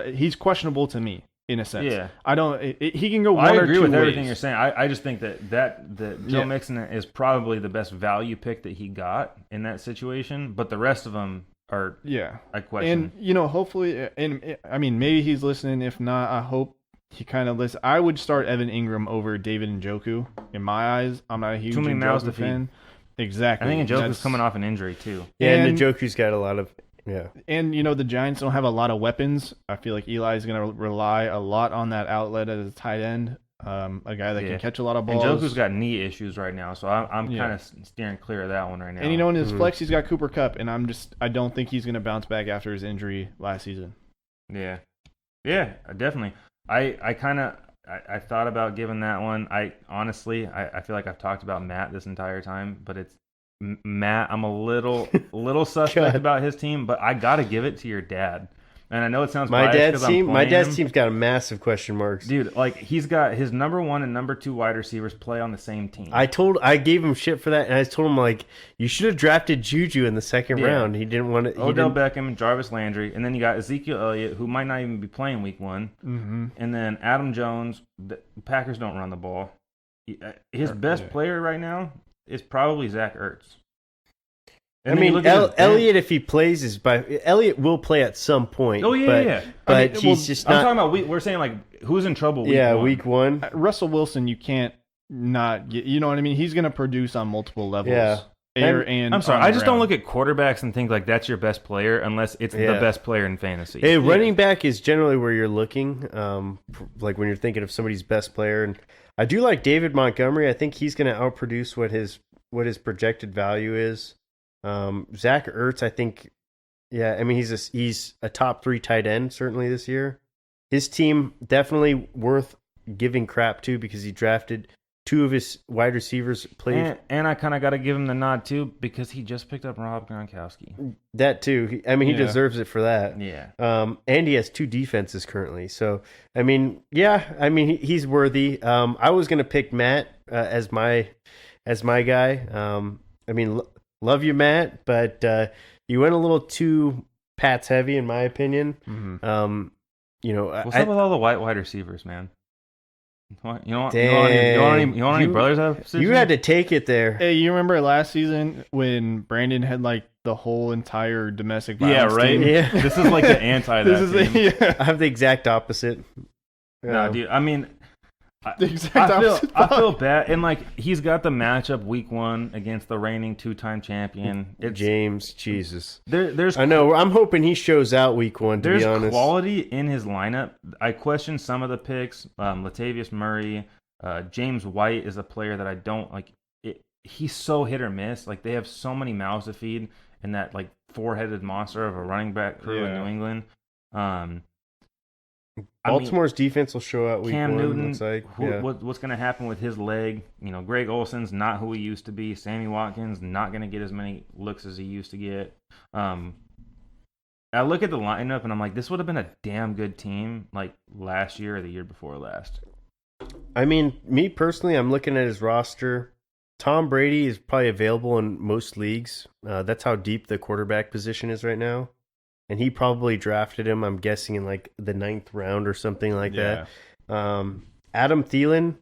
he's questionable to me in a sense. Yeah. I don't. He can go Well, one I or agree two with ways. everything you're saying. I just think that Joe Yeah. Mixon is probably the best value pick that he got in that situation, but the rest of them are Yeah. I question. And hopefully, and I mean, maybe he's listening. If not, I hope he kind of listens. I would start Evan Ingram over David Njoku. In my eyes, I'm not a huge Too many mouths Njoku to feed. fan. Exactly. I think Njoku's That's- coming off an injury too. Yeah, and- Njoku's got a lot of And the Giants don't have a lot of weapons. I feel like Eli is going to rely a lot on that outlet as a tight end, a guy that Yeah. can catch a lot of And balls. Njoku's got knee issues right now, so I'm Yeah. kind of steering clear of that one right now. And in his flex, he's got Cooper Kupp, and I don't think he's going to bounce back after his injury last season. Yeah, definitely. I thought about giving that one. I honestly feel like I've talked about Matt this entire time, but it's Matt. I'm a little suspect God. about his team, but I got to give it to your dad. And I know it sounds My biased dad's 'cause I'm team. My playing dad's him. team's got a massive question marks. Dude, like he's got his number 1 and number 2 wide receivers play on the same team. I gave him shit for that, and I told him like, you should have drafted Juju in the second Yeah. round. He didn't want to. Odell Beckham, Jarvis Landry, and then you got Ezekiel Elliott, who might not even be playing week 1, and then Adam Jones. The Packers don't run the ball. His best player right now is probably Zach Ertz. And I then you mean, look at his bench. Elliott, if he plays, Elliott will play at some point. Oh yeah, but, yeah. But I mean, he's just I'm not. talking about we're saying like who's in trouble. Week one. Russell Wilson, you can't not get. You know what I mean? He's going to produce on multiple levels. Yeah. Air and I'm sorry, on the I just don't ground. look at quarterbacks and think like that's your best player unless it's the best player in fantasy. Hey, running back is generally where you're looking, like when you're thinking of somebody's best player. And I do like David Montgomery. I think he's going to outproduce what his projected value is. Zach Ertz, I think, yeah, I mean he's a top 3 tight end certainly this year. His team definitely worth giving crap to because he drafted 2 of his wide receivers played. And I kind of got to give him the nod too because he just picked up Rob Gronkowski. That too. He deserves it for that. Yeah. And he has 2 defenses currently. So, I mean, he's worthy. I was going to pick Matt as my guy. Love you, Matt, but you went a little too Pats heavy in my opinion. Mm-hmm. What's up with all the white wide receivers, man? You want any brothers out of position? You had to take it there. Hey, you remember last season when Brandon had like the whole entire domestic Yeah, violence right. team? Yeah. This is like the anti that team. I have the exact opposite. No, dude. I mean, The exact opposite I feel bad, and like he's got the matchup week 1 against the reigning 2-time champion. It's James, Jesus. there's I know. I'm hoping he shows out week 1. To there's be honest, quality in his lineup. I question some of the picks. Latavius Murray, James White is a player that I don't like. He's so hit or miss. Like they have so many mouths to feed in that like 4-headed monster of a running back crew in New England. Baltimore's defense will show out week Cam 1. Newton, Looks like. what's going to happen with his leg? Greg Olson's not who he used to be. Sammy Watkins not going to get as many looks as he used to get. I look at the lineup and I'm like, this would have been a damn good team like last year or the year before last. I mean, me personally, I'm looking at his roster. Tom Brady is probably available in most leagues. That's how deep the quarterback position is right now. And he probably drafted him, I'm guessing, in like the 9th round or something like that. Adam Thielen,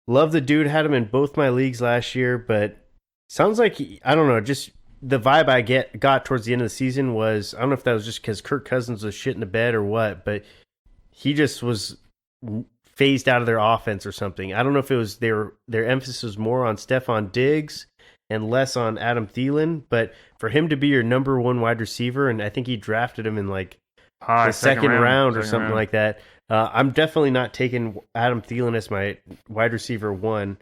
love the dude, had him in both my leagues last year, but sounds like, I don't know, just the vibe I got towards the end of the season was, I don't know if that was just because Kirk Cousins was shit in the bed or what, but he just was phased out of their offense or something. I don't know if it was their emphasis was more on Stephon Diggs and less on Adam Thielen, but for him to be your number 1 wide receiver, and I think he drafted him in like the second round or something like that. I'm definitely not taking Adam Thielen as my wide receiver 1.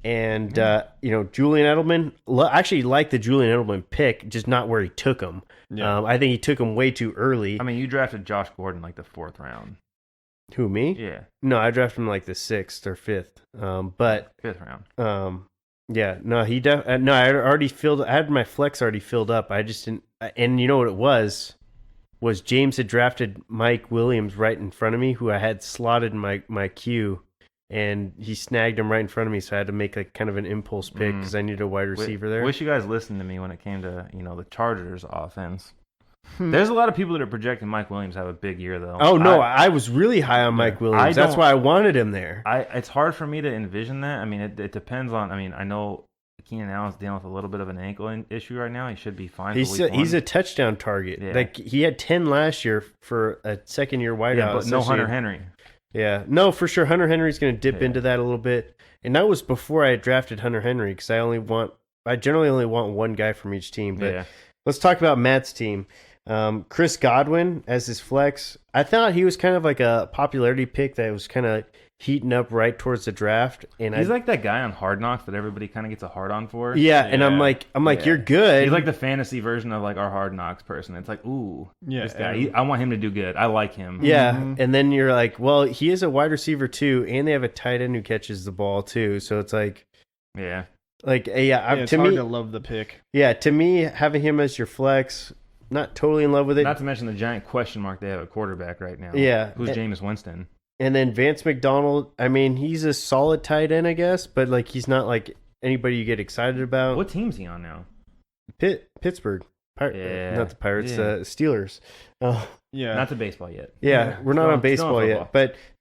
And Julian Edelman, actually like the Julian Edelman pick, just not where he took him. Yeah. I think he took him way too early. I mean, you drafted Josh Gordon like the 4th round. Who, me? Yeah, No, I drafted him like the 6th or 5th. But 5th round. yeah, no, no, I had my flex already filled up. I just didn't, and you know what it was James had drafted Mike Williams right in front of me, who I had slotted in my queue, and he snagged him right in front of me, so I had to make like kind of an impulse pick because I needed a wide receiver there. Wish you guys listened to me when it came to the Chargers offense. There's a lot of people that are projecting Mike Williams to have a big year though. Oh no, I was really high on Mike Williams. That's why I wanted him there. It's hard for me to envision that. I mean, it depends on. I mean, I know Keenan Allen's dealing with a little bit of an ankle issue right now. He should be fine. He's a touchdown target. Yeah. Like he had 10 last year for a second-year wideout. Yeah, but no Hunter Henry. Yeah, no, for sure. Hunter Henry's going to dip into that a little bit, and that was before I had drafted Hunter Henry because I generally only want one guy from each team. But let's talk about Matt's team. Chris Godwin as his flex. I thought he was kind of like a popularity pick that was kind of heating up right towards the draft. And he's like that guy on Hard Knocks that everybody kind of gets a hard on for. Yeah, and I'm like, you're good. He's like the fantasy version of like our Hard Knocks person. It's like, ooh, this guy. I want him to do good. I like him. Yeah, and then you're like, well, he is a wide receiver too, and they have a tight end who catches the ball too. So it's like, it's to hard me, to love the pick. Yeah, to me, having him as your flex, not totally in love with it. Not to mention the giant question mark they have at quarterback right now. Yeah. Who's Jameis Winston? And then Vance McDonald, I mean, he's a solid tight end, I guess, but like he's not like anybody you get excited about. What team's he on now? Pittsburgh. Yeah. Not the Pirates, Yeah. Steelers. Yeah. Not to baseball yet. Yeah, we're not Still on on baseball yet.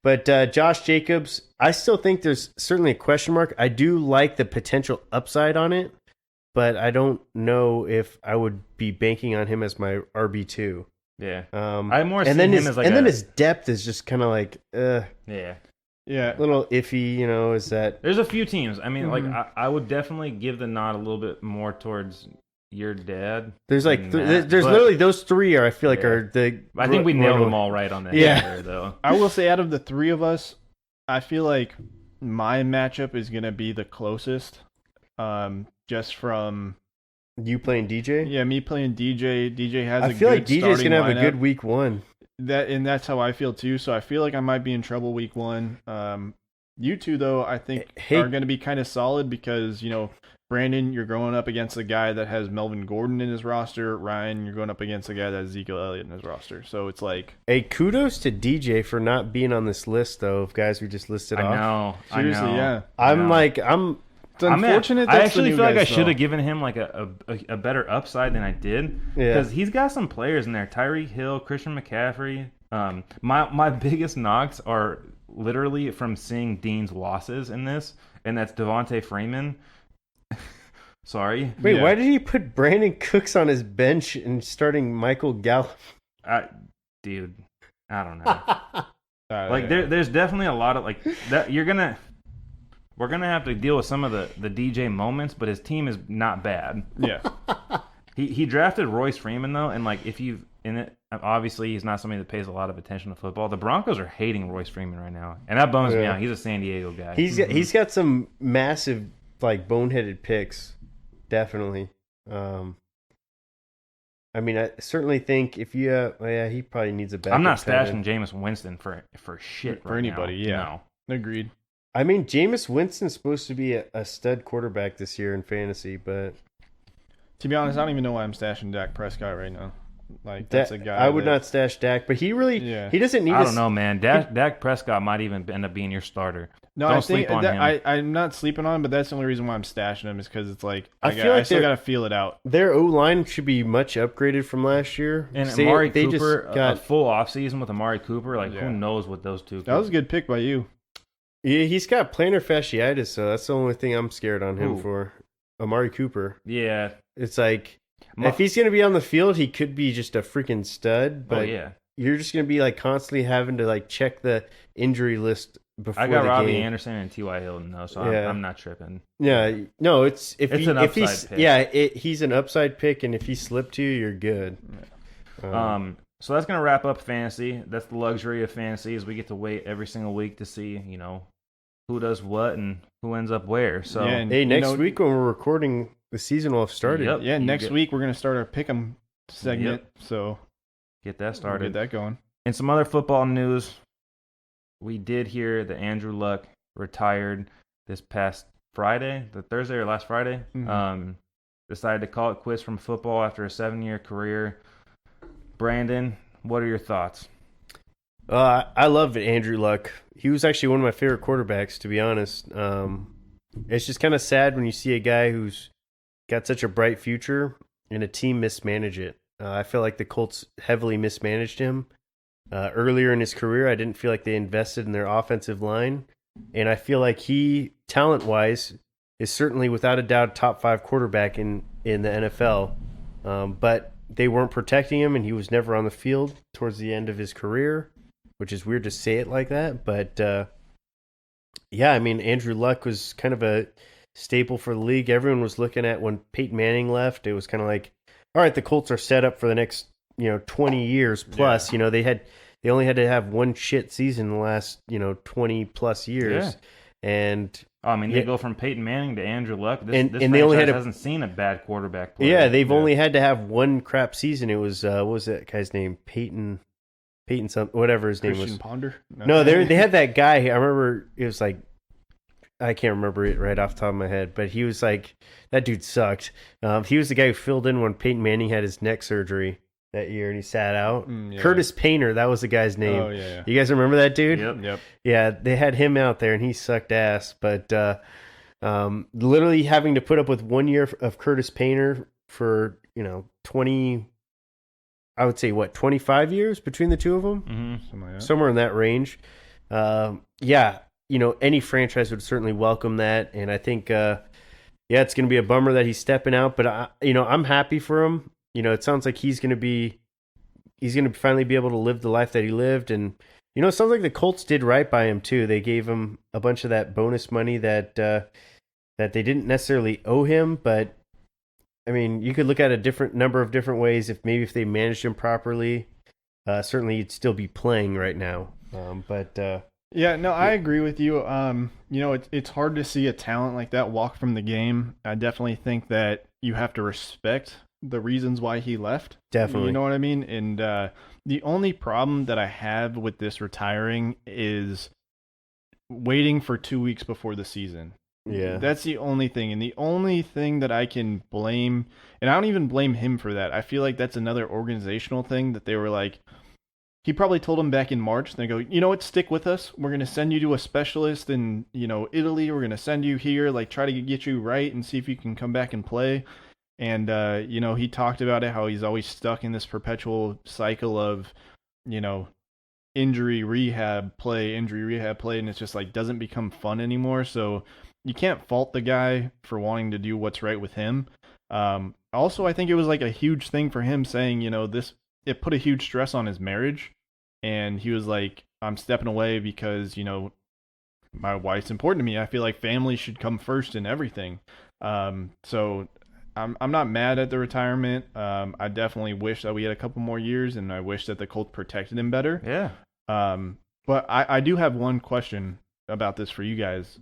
But Josh Jacobs, I still think there's certainly a question mark. I do like the potential upside on it, but I don't know if I would be banking on him as my RB2. Yeah. I more and see then him his as like and then a- his depth is just kind of like Yeah. Yeah. little iffy, you know, is that There's a few teams. I mean, like I would definitely give the nod a little bit more towards your dad. there's like than that, there's but literally those three are I feel like Yeah. are the I think we nailed runaway- them all right on that. Yeah. There, though. I will say out of the three of us, I feel like my matchup is going to be the closest. Just from You playing DJ? yeah, me playing DJ. DJ has I a feel good like DJ's starting gonna have a lineup. good week one. That's how I feel too. So I feel like I might be in trouble week one. You two though, I think Hey- are going to be kind of solid because Brandon, you're going up against a guy that has Melvin Gordon in his roster. Ryan, you're going up against a guy that has Ezekiel Elliott in his roster. So it's like Hey, kudos to DJ for not being on this list though of guys we just listed I off. know. seriously, I know. yeah. I'm know. like It's unfortunate. I that's the actually new feel like I guys, should though. have given him like a better upside than I did Yeah. because he's got some players in there: Tyreek Hill, Christian McCaffrey. My biggest knocks are literally from seeing Dean's losses in this, and that's Devontae Freeman. Sorry, Wait, Yeah. why did he put Brandon Cooks on his bench and starting Michael Gallup? dude, I don't know. Like Yeah. there's definitely a lot of like that. We're gonna have to deal with some of the DJ moments, but his team is not bad. Yeah. He drafted Royce Freeman though, and like if you in it, obviously he's not somebody that pays a lot of attention to football. The Broncos are hating Royce Freeman right now, and that bums me Yeah. out. He's a San Diego guy. He's got some massive like boneheaded picks, definitely. I mean, I certainly think if you, yeah, he probably needs a backup. I'm not tight stashing end. Jameis Winston for shit For right anybody, now. yeah. Agreed. I mean, Jameis Winston's supposed to be a stud quarterback this year in fantasy, but To be honest, I don't even know why I'm stashing Dak Prescott right now. Like that's a guy. I would that- not stash Dak, but he really Yeah. he doesn't need. I don't know, man. Dak Prescott might even end up being your starter. No, Don't I think sleep on that, him. I'm not sleeping on him, but that's the only reason why I'm stashing him is because it's like I I feel like still they're- got to feel it out. Their O line should be much upgraded from last year. And They- Amari they Cooper, just got a full offseason with Amari Cooper, like Yeah. who knows what those two. That was a good pick by you. yeah, he's got plantar fasciitis, so that's the only thing I'm scared on him Who? for. Amari Cooper. Yeah. It's like Ma- if he's gonna be on the field, he could be just a freaking stud. But Oh yeah. you're just gonna be like constantly having to like check the injury list before I got the Robbie game. Anderson and T.Y. Hilton though, so Yeah. I'm not tripping. Yeah, no, it's if It's he, an if he's upside pick. yeah, he's an upside pick, and if he slipped to you, you're good. So that's gonna wrap up fantasy. That's the luxury of fantasy is we get to wait every single week to see, who does what and who ends up where. So Yeah, and Hey, you next know- week when we're recording, the season will have started. Yep. Yeah, You next get- week we're gonna start our pick'em segment, so get that we'll started. get that going. In some other football news, we did hear that Andrew Luck retired this past Friday, the Thursday or last Friday. Mhm. Decided to call it quits from football after a 7-year career. Brandon, what are your thoughts? I love Andrew Luck. He was actually one of my favorite quarterbacks, to be honest. It's just kind of sad when you see a guy who's got such a bright future and a team mismanage it. I feel like the Colts heavily mismanaged him. Earlier in his career, I didn't feel like they invested in their offensive line. And I feel like he, talent-wise, is certainly without a doubt top 5 quarterback in the NFL. But they weren't protecting him, and he was never on the field towards the end of his career, which is weird to say it like that. But, yeah, I mean, Andrew Luck was kind of a staple for the league. Everyone was looking at when Peyton Manning left. It was kind of like, all right, the Colts are set up for the next 20 years plus. Yeah. They only had to have one shit season in the last 20 plus years. Yeah. And I mean, Yeah. they go from Peyton Manning to Andrew Luck. This And this they only franchise had a- hasn't seen a bad quarterback play. yeah, they've only had to have one crap season. It was what was that guy's name? Peyton something, whatever his name Christian was. Ponder. No, they had that guy. I remember it was like, I can't remember it right off the top of my head, but he was like, that dude sucked. He was the guy who filled in when Peyton Manning had his neck surgery. that year, and he sat out. Yeah. Curtis Painter, that was the guy's name. Oh, yeah. You guys remember that dude? Yep. Yeah, they had him out there, and he sucked ass. But literally having to put up with 1 year of Curtis Painter for 20, I would say 25 years between the two of them, Something like that. somewhere in that range. Yeah, any franchise would certainly welcome that, and I think it's going to be a bummer that he's stepping out, but I'm happy for him. It sounds like he's going to finally be able to live the life that he lived, and it sounds like the Colts did right by him too. They gave him a bunch of that bonus money that they didn't necessarily owe him, but I mean, you could look at a number of different ways. If they managed him properly, certainly he'd still be playing right now. Yeah, no, I agree with you. It's hard to see a talent like that walk from the game. I definitely think that you have to respect the reasons why he left. Definitely. You know what I mean? And the only problem that I have with this retiring is waiting for 2 weeks before the season. Yeah. That's the only thing. And the only thing that I can blame, and I don't even blame him for that. I feel like that's another organizational thing that they were like, he probably told him back in March, and they go, you know what, stick with us. We're going to send you to a specialist in, Italy. We're going to send you here, try to get you right and see if you can come back and play. And, he talked about it, how he's always stuck in this perpetual cycle of, injury, rehab, play, and it's just doesn't become fun anymore. So you can't fault the guy for wanting to do what's right with him. Also, I think it was a huge thing for him saying, it put a huge stress on his marriage. And he was like, I'm stepping away because, my wife's important to me. I feel like family should come first in everything. So I'm not mad at the retirement. I definitely wish that we had a couple more years, and I wish that the Colts protected him better. Yeah. But I do have one question about this for you guys.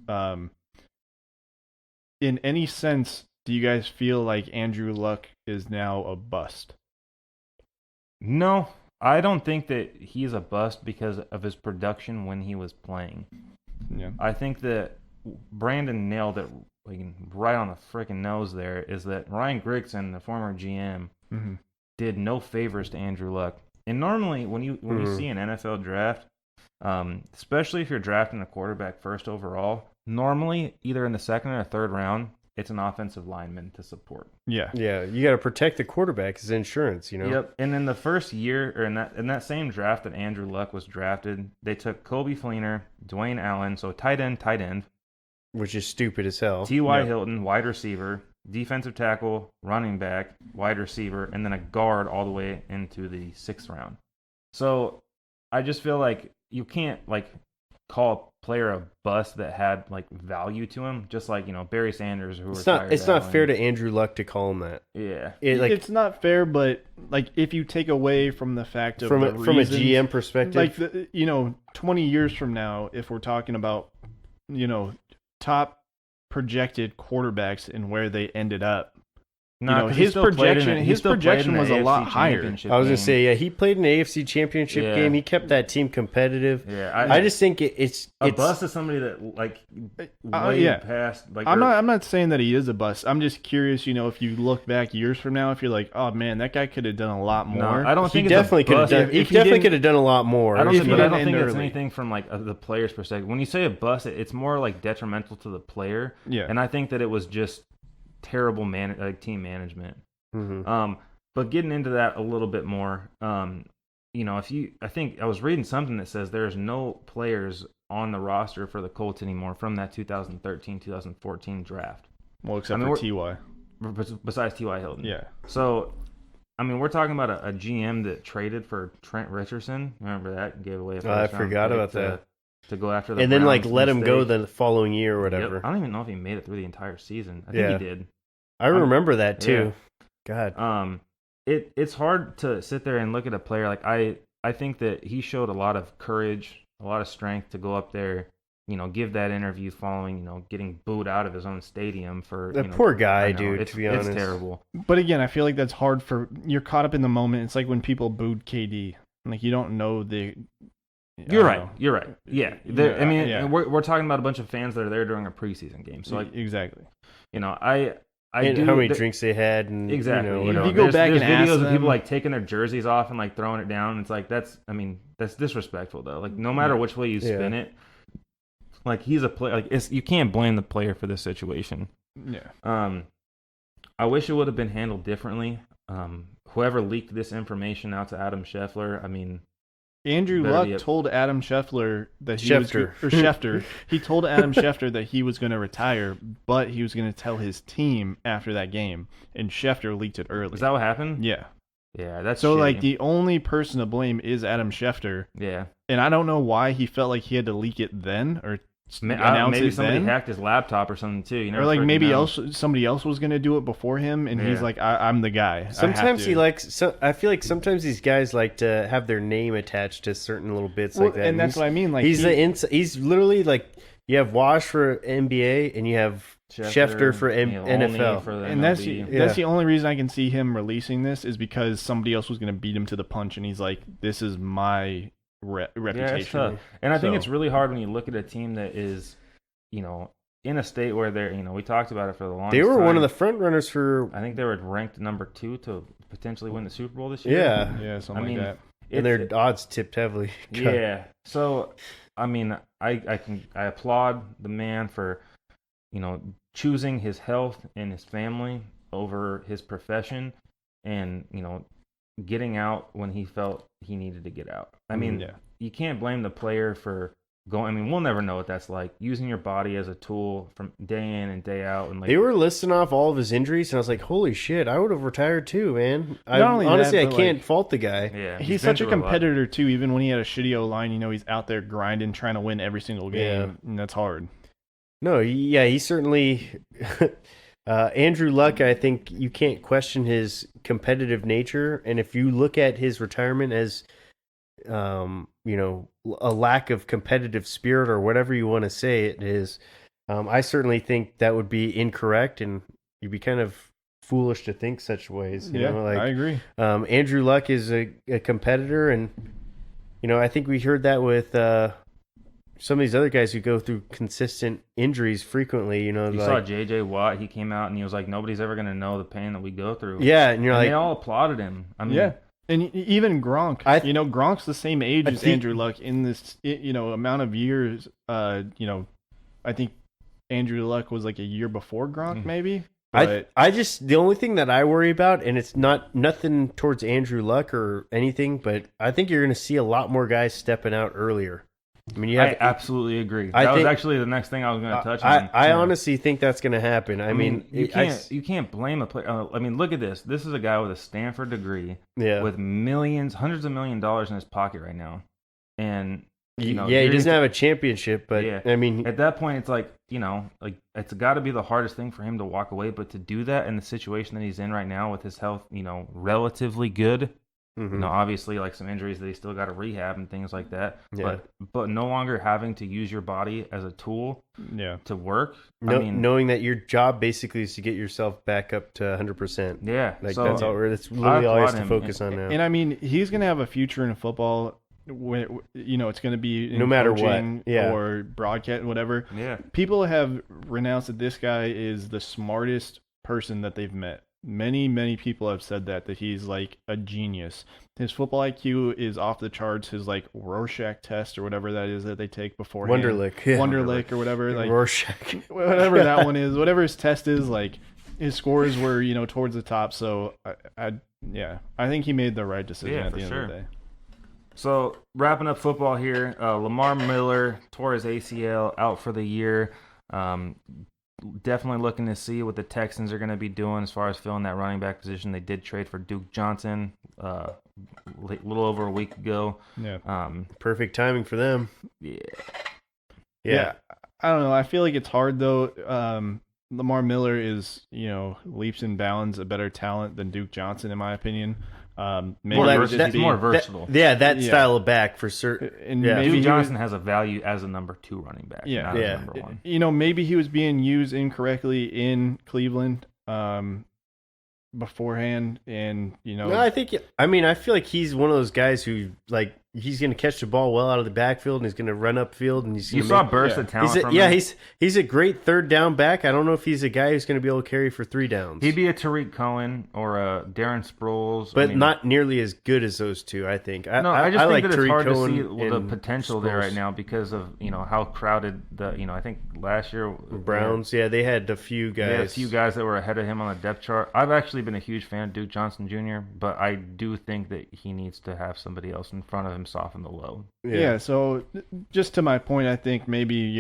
In any sense, do you guys feel like Andrew Luck is now a bust? No, I don't think that he's a bust because of his production when he was playing. Yeah. I think that Brandon nailed it right on the freaking nose there, is that Ryan Grigson, the former GM, did no favors to Andrew Luck. And normally when you see an NFL draft, especially if you're drafting a quarterback first overall, normally either in the second or third round, it's an offensive lineman to support. Yeah. Yeah, you got to protect the quarterback as insurance, Yep. And in the first year, or in that same draft that Andrew Luck was drafted, they took Kobe Fleener, Dwayne Allen, so tight end, which is stupid as hell. T.Y. Hilton, wide receiver, defensive tackle, running back, wide receiver, and then a guard all the way into the 6th round. So I just feel like you can't call a player a bust that had value to him, just like Barry Sanders, who It's not fair to Andrew Luck to call him that. Yeah, it's not fair, but if you take away from the fact of from a reasons, GM perspective, 20 years from now, if we're talking about top projected quarterbacks and where they ended up. His projection was a lot higher. I was going to say, yeah, he played an AFC championship game. He kept that team competitive. Yeah, I just think it's a bust is somebody that way past. I'm not saying that he is a bust. I'm just curious, if you look back years from now, if you're like, oh man, that guy could have done a lot more. No, I don't think he definitely could have done. He definitely could have done a lot more. I don't think it's anything from the player's perspective. When you say a bust, it's more detrimental to the player. Yeah, and I think that it was just terrible team management. But getting into that a little bit more, I think I was reading something that says there's no players on the roster for the Colts anymore from that 2013-2014 draft. Well, except for T.Y. Besides T.Y. Hilton. Yeah. So, we're talking about a GM that traded for Trent Richardson. Remember that? Gave away a first round forgot pick about that. To go after the and then Browns let him go mistake. the following year or whatever. Yep. I don't even know if he made it through the entire season. I think he did. I remember that too. Yeah. God. It's hard to sit there and look at a player I think that he showed a lot of courage, a lot of strength to go up there, give that interview following, getting booed out of his own stadium for that poor guy, dude. To be honest, it's terrible. But again, I feel like that's hard you're caught up in the moment. It's like when people booed KD, you don't know the. You're right. Yeah. We're talking about a bunch of fans that are there during a preseason game. So exactly. and how many drinks they had, and exactly. If you go back there's and videos ask of them, people like taking their jerseys off and like throwing it down. It's like that's disrespectful though. Like no matter which way you spin it, like he's a player. Like you can't blame the player for this situation. Yeah. I wish it would have been handled differently. Whoever leaked this information out to Adam Scheffler, I mean, Andrew Luck told Adam Scheffler that he Schefter. He told Adam Schefter that he was going to retire, but he was going to tell his team after that game, and Schefter leaked it early. Is that what happened? Yeah. Yeah, that's so shitty. like the only person to blame is Adam Schefter. Yeah. And I don't know why he felt like he had to leak it then or announce maybe it somebody then. hacked his laptop or something too. You never or like freaking maybe know. somebody else was going to do it before him, and he's like, I'm the guy. Sometimes he likes. So I feel like sometimes these guys like to have their name attached to certain little bits like that. And that's what I mean. Like he's literally like you have Wash for NBA and you have Schefter for NFL. For and that's the only reason I can see him releasing this is because somebody else was going to beat him to the punch, and he's like, this is my reputation. Yeah, it's tough. And I think it's really hard when you look at a team that is, in a state where they're, we talked about it for the longest time. They were one of the front runners for. I think they were ranked number 2 to potentially win the Super Bowl this year. Yeah, something like that. And their odds tipped heavily. Yeah. So, I mean, I applaud the man for, choosing his health and his family over his profession, and getting out when he felt he needed to get out. I mean, you can't blame the player for going. I mean, we'll never know what that's like, using your body as a tool from day in and day out. And like, they were listing off all of his injuries, and I was like, "Holy shit! I would have retired too, man." Honestly, I can't fault the guy. Yeah, he's such a competitor too. Even when he had a shitty O-line, he's out there grinding, trying to win every single game, and that's hard. No, he certainly. Andrew Luck, I think you can't question his competitive nature, and if you look at his retirement as, a lack of competitive spirit or whatever you want to say it is, I certainly think that would be incorrect, and you'd be kind of foolish to think such ways. I agree. Andrew Luck is a competitor, and I think we heard that with some of these other guys who go through consistent injuries frequently. You saw J.J. Watt. He came out and he was like, "Nobody's ever going to know the pain that we go through." Yeah, and they all applauded him. I mean, and even Gronk. Gronk's the same age as Andrew Luck in this amount of years. I think Andrew Luck was like a year before Gronk, maybe. But I just, the only thing that I worry about, and it's nothing towards Andrew Luck or anything, but I think you're going to see a lot more guys stepping out earlier. I mean, I absolutely agree. That was actually the next thing I was going to touch on. I honestly think that's going to happen. I mean, you can't blame a player. I mean, look at this. This is a guy with a Stanford degree, with hundreds of $millions in his pocket right now, and he doesn't have a championship. But I mean, at that point, it's like it's got to be the hardest thing for him to walk away. But to do that in the situation that he's in right now with his health, relatively good. Mm-hmm. Obviously, like some injuries that he still got to rehab and things like that. Yeah. But no longer having to use your body as a tool to work. Knowing that your job basically is to get yourself back up to 100%. Yeah. That's literally all he has to focus on now. And I mean, he's going to have a future in football. When, it's going to be in no matter coaching what, or broadcast, whatever. Yeah. People have renounced that this guy is the smartest person that they've met. Many people have said that he's like a genius. His football IQ is off the charts. His like Rorschach test or whatever that is that they take before Wonderlic or whatever, like Rorschach, whatever that one is, whatever his test is, like his scores were towards the top. So I think he made the right decision at the end of the day. So wrapping up football here, Lamar Miller tore his ACL, out for the year. Definitely looking to see what the Texans are going to be doing as far as filling that running back position. They did trade for Duke Johnson a little over a week ago. Yeah. Perfect timing for them. Yeah. I don't know. I feel like it's hard though. Lamar Miller is, leaps and bounds a better talent than Duke Johnson, in my opinion. Maybe he's more versatile. That style of back for certain. And maybe Duke Johnson has a value as a number 2 running back, not as number 1. Maybe he was being used incorrectly in Cleveland beforehand, and No, I feel like he's one of those guys who, like, he's going to catch the ball well out of the backfield, and he's going to run upfield, and he's You gonna saw make, burst of talent from him. he's a great third down back. I don't know if he's a guy who's going to be able to carry for 3 downs. He'd be a Tariq Cohen or a Darren Sproles. but not nearly as good as those two, I think. I just think like that it's Tariq hard Cohen to see the and potential there Sproles. right now because of how crowded I think last year Browns, they had a few guys. They had a few guys that were ahead of him on the depth chart. I've actually been a huge fan of Duke Johnson Jr., but I do think that he needs to have somebody else in front of him soften the load. Yeah, so just to my point, I think maybe,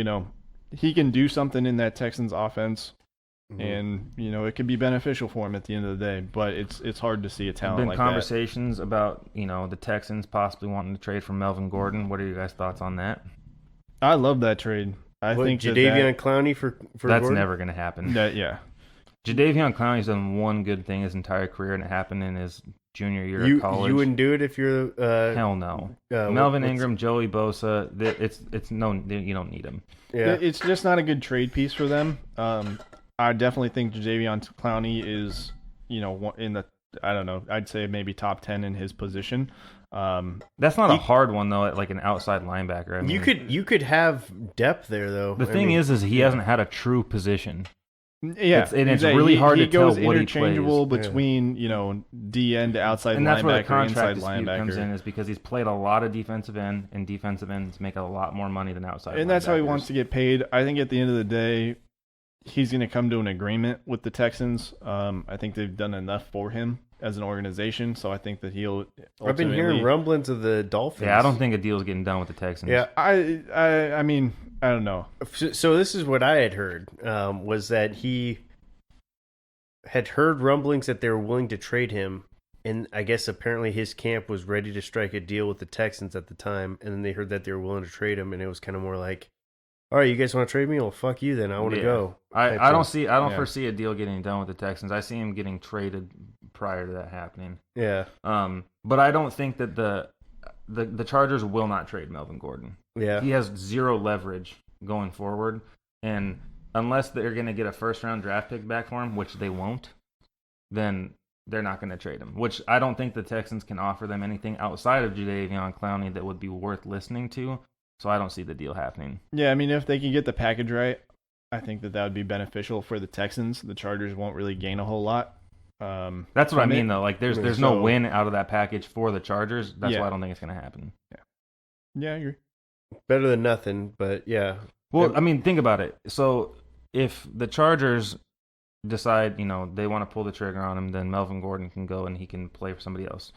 he can do something in that Texans offense, and, it could be beneficial for him at the end of the day, but it's hard to see a talent There's like been conversations about, the Texans possibly wanting to trade for Melvin Gordon. What are your guys' thoughts on that? that. I love that trade. I think Jadeveon Clowney for That's Gordon? never going to happen. yeah. Jadeveon Clowney's done one good thing his entire career, and it happened in his junior year You of college. wouldn't do it if you're Hell no. what's- Melvin Ingram, Joey Bosa, it's no, you don't need him. Yeah. It's just not a good trade piece for them. I definitely think Jadeveon Clowney is, in the, I don't know, I'd say maybe top 10 in his position. That's not a hard one though, like an outside linebacker. I mean, You could have depth there though. The thing is he hasn't had a true position. Yeah, It's exactly. really hard he to tell goes what he interchangeable plays. between D end to outside And that's where the linebacker, contract inside dispute comes in, linebacker, is because he's played a lot of defensive end, and defensive ends make a lot more money than outside. and that's how he linebackers. wants to get paid. I think at the end of the day, he's going to come to an agreement with the Texans. I think they've done enough for him as an organization, so I think that he'll. I've been hearing ultimately- rumblings of the Dolphins. Yeah, I don't think a deal's getting done with the Texans. Yeah. I mean, I don't know. So this is what I had heard, was that he had heard rumblings that they were willing to trade him, and I guess apparently his camp was ready to strike a deal with the Texans at the time, and then they heard that they were willing to trade him, and it was kind of more like, all right, you guys want to trade me? Well, fuck you then. I want to go. I don't foresee a deal getting done with the Texans. I see him getting traded prior to that happening. Yeah. But I don't think that the Chargers will not trade Melvin Gordon. Yeah. He has zero leverage going forward, and unless they're going to get a first-round draft pick back for him, which they won't, then they're not going to trade him. Which I don't think the Texans can offer them anything outside of Jadeveon Clowney that would be worth listening to. So I don't see the deal happening. Yeah, I mean, if they can get the package right, I think that would be beneficial for the Texans. The Chargers won't really gain a whole lot. That's what I mean, though. Like, there's no win out of that package for the Chargers. That's why I don't think it's going to happen. Yeah, I agree. Better than nothing, but yeah. Well, I mean, think about it. So if the Chargers decide, they want to pull the trigger on him, then Melvin Gordon can go and he can play for somebody else.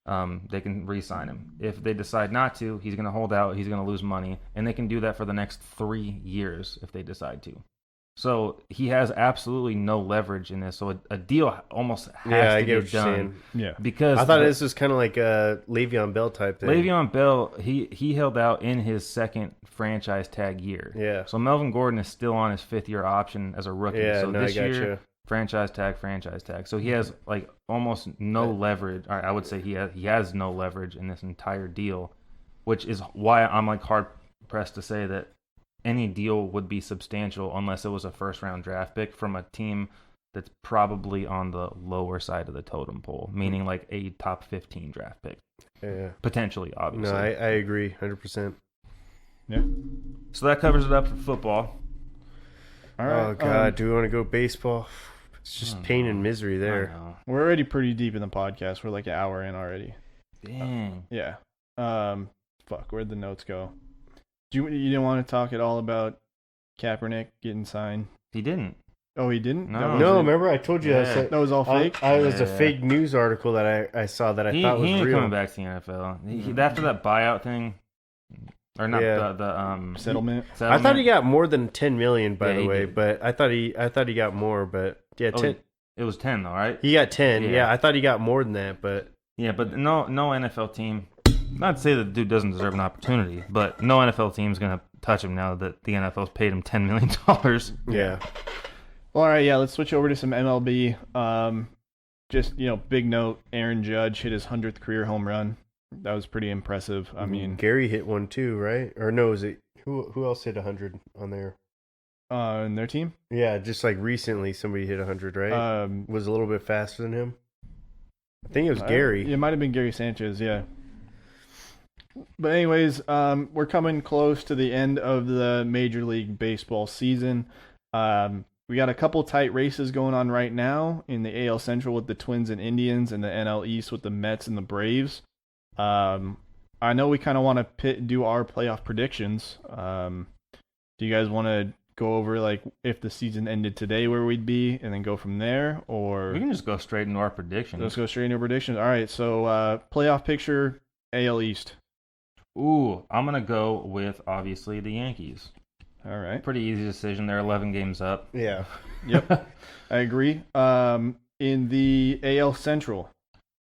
They can re-sign him. If they decide not to, he's going to hold out. He's going to lose money, and they can do that for the next 3 years if they decide to. So he has absolutely no leverage in this. So a deal almost has to get done. Yeah, Because I thought this was kind of like a Le'Veon Bell type thing. Le'Veon Bell, he held out in his second franchise tag year. Yeah. So Melvin Gordon is still on his 5th-year option as a rookie. Yeah, so no, this I year, gotcha. franchise tag. So he has like almost no leverage. Or I would say he has no leverage in this entire deal, which is why I'm like hard pressed to say that any deal would be substantial unless it was a first-round draft pick from a team that's probably on the lower side of the totem pole, meaning like a top 15 draft pick. Yeah. Potentially, obviously. No, I agree 100%. yeah. So that covers it up for football. All right. Oh, God. Do we want to go baseball? It's just pain and misery I there. know. We're already pretty deep in the podcast. We're like an hour in already. Dang. Yeah. Fuck. Where'd the notes go? You didn't want to talk at all about Kaepernick getting signed? He didn't. Oh, he didn't. No. That was No, it? remember I told you Yeah. That was all fake. I was a Yeah. fake news article that I saw that I He thought was ain't real. coming back to the NFL. After that buyout thing, or not Yeah. the Settlement. I thought he got more than 10 million, by Yeah, the he way, did. but I thought he got more. But yeah, 10. It was 10 though, right? He got 10. Yeah. Yeah, I thought he got more than that, but Yeah, but no NFL team. Not to say that the dude doesn't deserve an opportunity, but no NFL team's gonna touch him now that the NFL's paid him $10 million. yeah. All right, yeah, let's switch over to some MLB. Just, big note, Aaron Judge hit his 100th career home run. That was pretty impressive. I mean, Gary hit one too, right? Or no, is it who else hit 100 on there? in their team, Yeah, just like recently somebody hit 100, right? Was a little bit faster than him. I think it was Gary. It might have been Gary Sanchez, yeah. But anyways, we're coming close to the end of the Major League Baseball season. We got a couple tight races going on right now in the AL Central with the Twins and Indians, and the NL East with the Mets and the Braves. I know we kind of want to do our playoff predictions. Do you guys want to go over like if the season ended today, where we'd be, and then go from there, or We can just go straight into our predictions. let's go straight into predictions? All right, so playoff picture, AL East. Ooh, I'm gonna go with obviously the Yankees. All right. Pretty easy decision. They're 11 games up. Yeah. Yep, I agree. In the AL Central,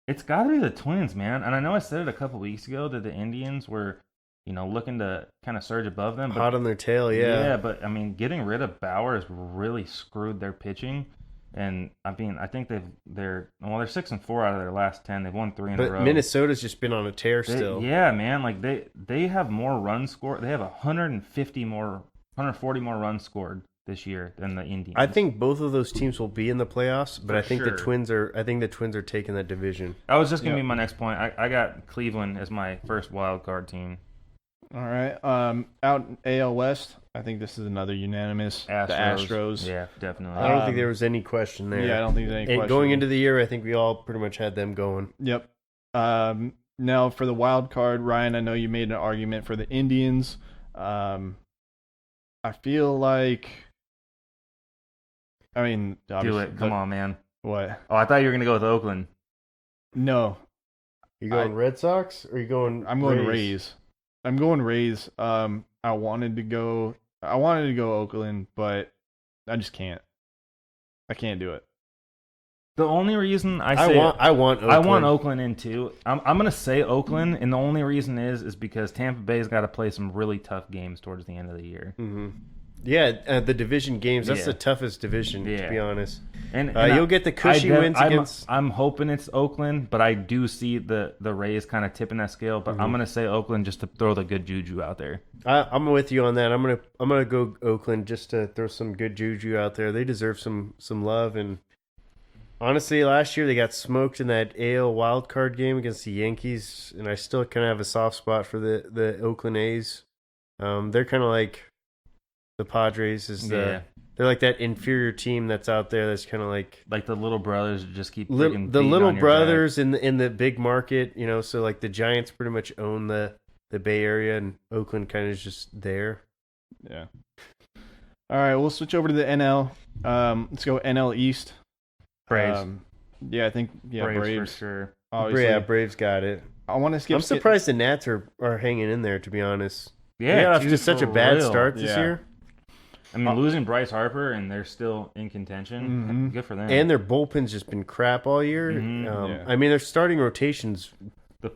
It's got to be the Twins, man. And I know I said it a couple weeks ago that the Indians were, looking to kind of surge above them. But, Hot on their tail, yeah. but I mean, getting rid of Bauer has really screwed their pitching. And I mean, I think they're 6-4 out of their last 10. They've won 3 in a But row. Minnesota's just been on a tear still. Yeah, man. Like they have more runs scored. They have 140 more runs scored this year than the Indians. I think both of those teams will be in the playoffs, but For I think sure. the Twins are taking that division. That was just gonna Yep. be my next point. I got Cleveland as my first wild card team. all right. Out in AL West, I think this is another unanimous. Astros. The Astros. Yeah, definitely. I don't think there was any question there. Yeah, I don't think there's any And question. going into the year, I think we all pretty much had them going. Yep. Now for the wild card, Ryan, I know you made an argument for the Indians. I feel like, I mean, Do obviously, it. Come on, man. What? Oh, I thought you were gonna go with Oakland. No, You going Red Sox or you going? I'm going Rays. I'm going Rays. I wanted to go Oakland, but I just can't. I can't do it. The only reason I want Oakland in too. I'm gonna say Oakland, and the only reason is because Tampa Bay's got to play some really tough games towards the end of the year. Mm-hmm. Yeah, the division games. That's Yeah. the toughest division, Yeah. to be honest. And You'll get the cushy wins against. I'm hoping it's Oakland, but I do see the Rays kind of tipping that scale. But I'm gonna say Oakland just to throw the good juju out there. I'm with you on that. I'm gonna go Oakland just to throw some good juju out there. They deserve some love. And honestly, last year they got smoked in that AL wild card game against the Yankees, and I still kind of have a soft spot for the Oakland A's. They're kind of like the Padres. They're like that inferior team that's out there. That's kind of like the little brothers just keep the freaking beating little on your brothers in the big market. So like the Giants pretty much own the Bay Area, and Oakland kind of is just there. Yeah. All right, we'll switch over to the NL. Let's go NL East. Braves. Yeah, I think Braves. for sure. Obviously. Yeah, Braves got it. I want to skip. I'm surprised the Nats are hanging in there, to be honest. Yeah, They got off dude, to such a for bad real. start this Yeah. year, I mean, losing Bryce Harper and they're still in contention. Mhm. Good for them. and their bullpen's just been crap all year. Yeah. I mean, their starting rotations,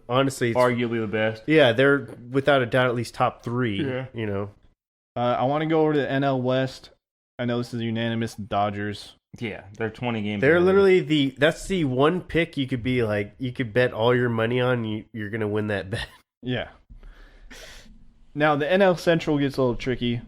honestly, arguably the best. yeah, they're without a doubt at least top 3. Yeah. I want to go over to the NL West. I know this is unanimous. Dodgers. Yeah, they're 20 games. They're ahead. literally that's the one pick you could be like, you could bet all your money on. You're gonna win that bet. Yeah. Now the NL Central gets a little tricky.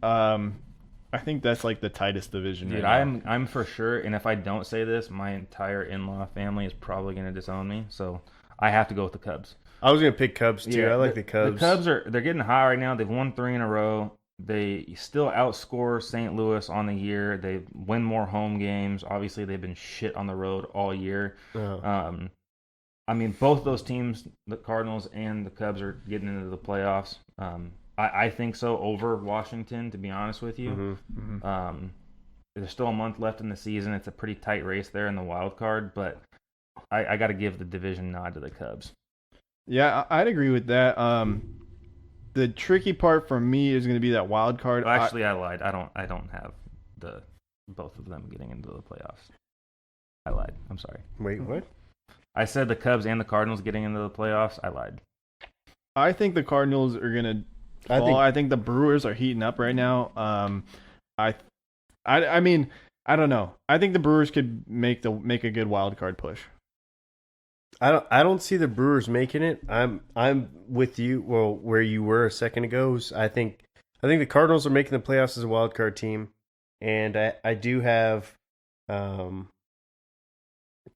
I think that's like the tightest division. Dude, right now. I'm for sure, and if I don't say this, my entire in-law family is probably going to disown me. So I have to go with the Cubs. I was gonna pick Cubs too. I like the Cubs. The Cubs they're getting hot right now. They've won 3 in a row. They still outscore St. Louis on the year. They win more home games. Obviously, they've been shit on the road all year. Oh. I mean, both those teams, the Cardinals and the Cubs, are getting into the playoffs. I think so over Washington, to be honest with you. Mhm. There's still a month left in the season. It's a pretty tight race there in the wild card, but I got to give the division nod to the Cubs. Yeah, I'd agree with that. The tricky part for me is going to be that wild card. Well, actually, I lied. I don't have both of them getting into the playoffs. I lied. I'm sorry. Wait, what? I said the Cubs and the Cardinals getting into the playoffs. I lied. I think the Cardinals are going to fall. I think the Brewers are heating up right now. I mean, I don't know. I think the Brewers could make a good wild card push. I don't see the Brewers making it. I'm with you. Well, where you were a second ago. I think the Cardinals are making the playoffs as a wild card team, and I do have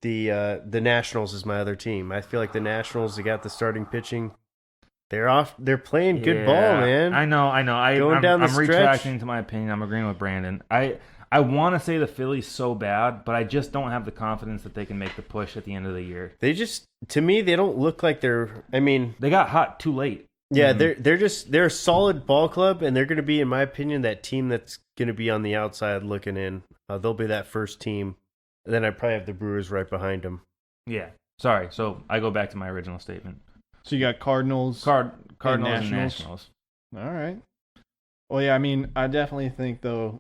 the Nationals as my other team. I feel like the Nationals, they got the starting pitching. They're playing good ball, Yeah, man. I know. Going down the I'm stretch. retracting to my opinion. I'm agreeing with Brandon. I want to say the Phillies so bad, but I just don't have the confidence that they can make the push at the end of the year. They just, to me, they don't look like they're. I mean, They got hot too late. yeah, they're a solid ball club, and they're going to be, in my opinion, that team that's going to be on the outside looking in. They'll be that first team. And then I probably have the Brewers right behind them. Yeah. Sorry. So I go back to my original statement. So you got Cardinals, Cardinals and Nationals. Nationals. All right. Well, yeah, I mean, I definitely think, though,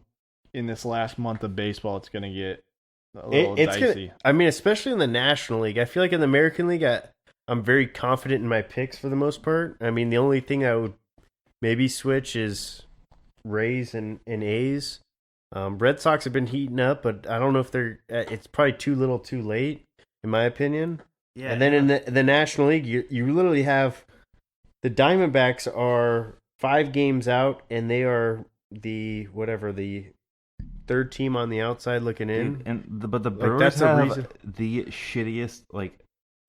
in this last month of baseball, it's going to get a little dicey. I mean, especially in the National League. I feel like in the American League, I'm very confident in my picks for the most part. I mean, the only thing I would maybe switch is Rays and A's. Red Sox have been heating up, but I don't know if they're. It's probably too little, too late, in my opinion. Yeah. And then in the National League, you literally have the Diamondbacks are 5 games out, and they are the third team on the outside looking in. But the Like, Brewers that's a have reason. the shittiest. Like,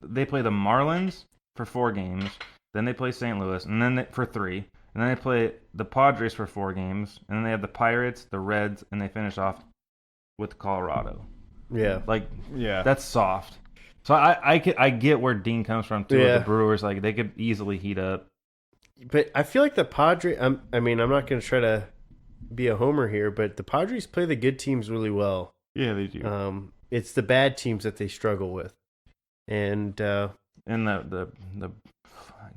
they play the Marlins for 4 games, then they play St. Louis, and then for 3, and then they play the Padres for 4 games, and then they have the Pirates, the Reds, and they finish off with Colorado. Yeah, Like, Yeah. that's soft. So I get where Dean comes from too. Yeah. With the Brewers, like, they could easily heat up. but I feel like the Padres. I mean, I'm not going to try to be a homer here, but the Padres play the good teams really well. Yeah, they do. It's the bad teams that they struggle with, and And the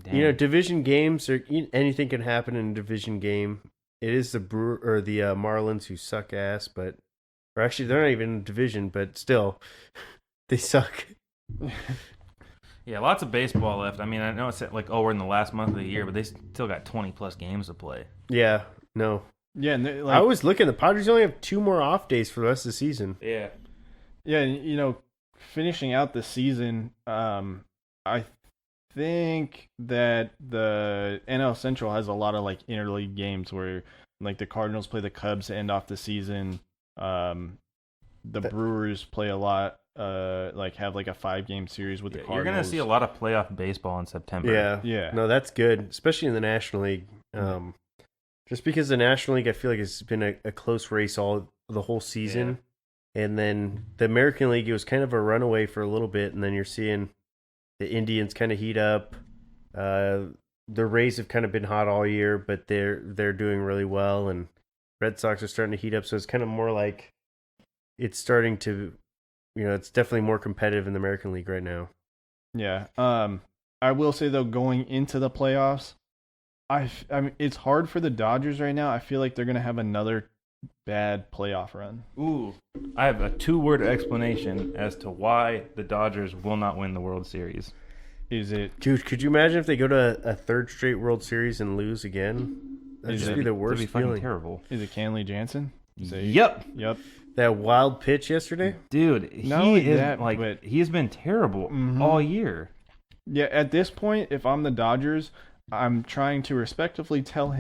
damn. division games or anything can happen in a division game. It is the Marlins who suck ass, but or actually they're not even in a division, but still, they suck. Yeah, lots of baseball left. I mean, I know it's like, we're in the last month of the year, but they still got 20 plus games to play. Yeah, no. Yeah, and I was looking. The Padres only have 2 more off days for the rest of the season. Yeah. yeah, finishing out the season, I think that the NL Central has a lot of like interleague games where like the Cardinals play the Cubs to end off the season. The Brewers play a lot. Like have like a 5-game series with the Cardinals. You're gonna see a lot of playoff baseball in September. Yeah. No, that's good, especially in the National League. Just because the National League, I feel like it's been a close race the whole season. And then the American League, it was kind of a runaway for a little bit, and then you're seeing the Indians kind of heat up. The Rays have kind of been hot all year, but they're doing really well, and Red Sox are starting to heat up. So it's kind of more like it's starting to, it's definitely more competitive in the American League right now. Yeah. I will say though, going into the playoffs, I mean, it's hard for the Dodgers right now. I feel like they're gonna have another bad playoff run. Ooh. I have a 2-word explanation as to why the Dodgers will not win the World Series. Is it? Dude, could you imagine if they go to a 3rd straight World Series and lose again? That'd just be the worst That'd be fucking feeling. terrible. Is it Kenley Jansen? Yep. Yep. That wild pitch yesterday? Dude, Not only he is that, like but- he's been terrible all year. Yeah. At this point, if I'm the Dodgers, I'm trying to respectfully tell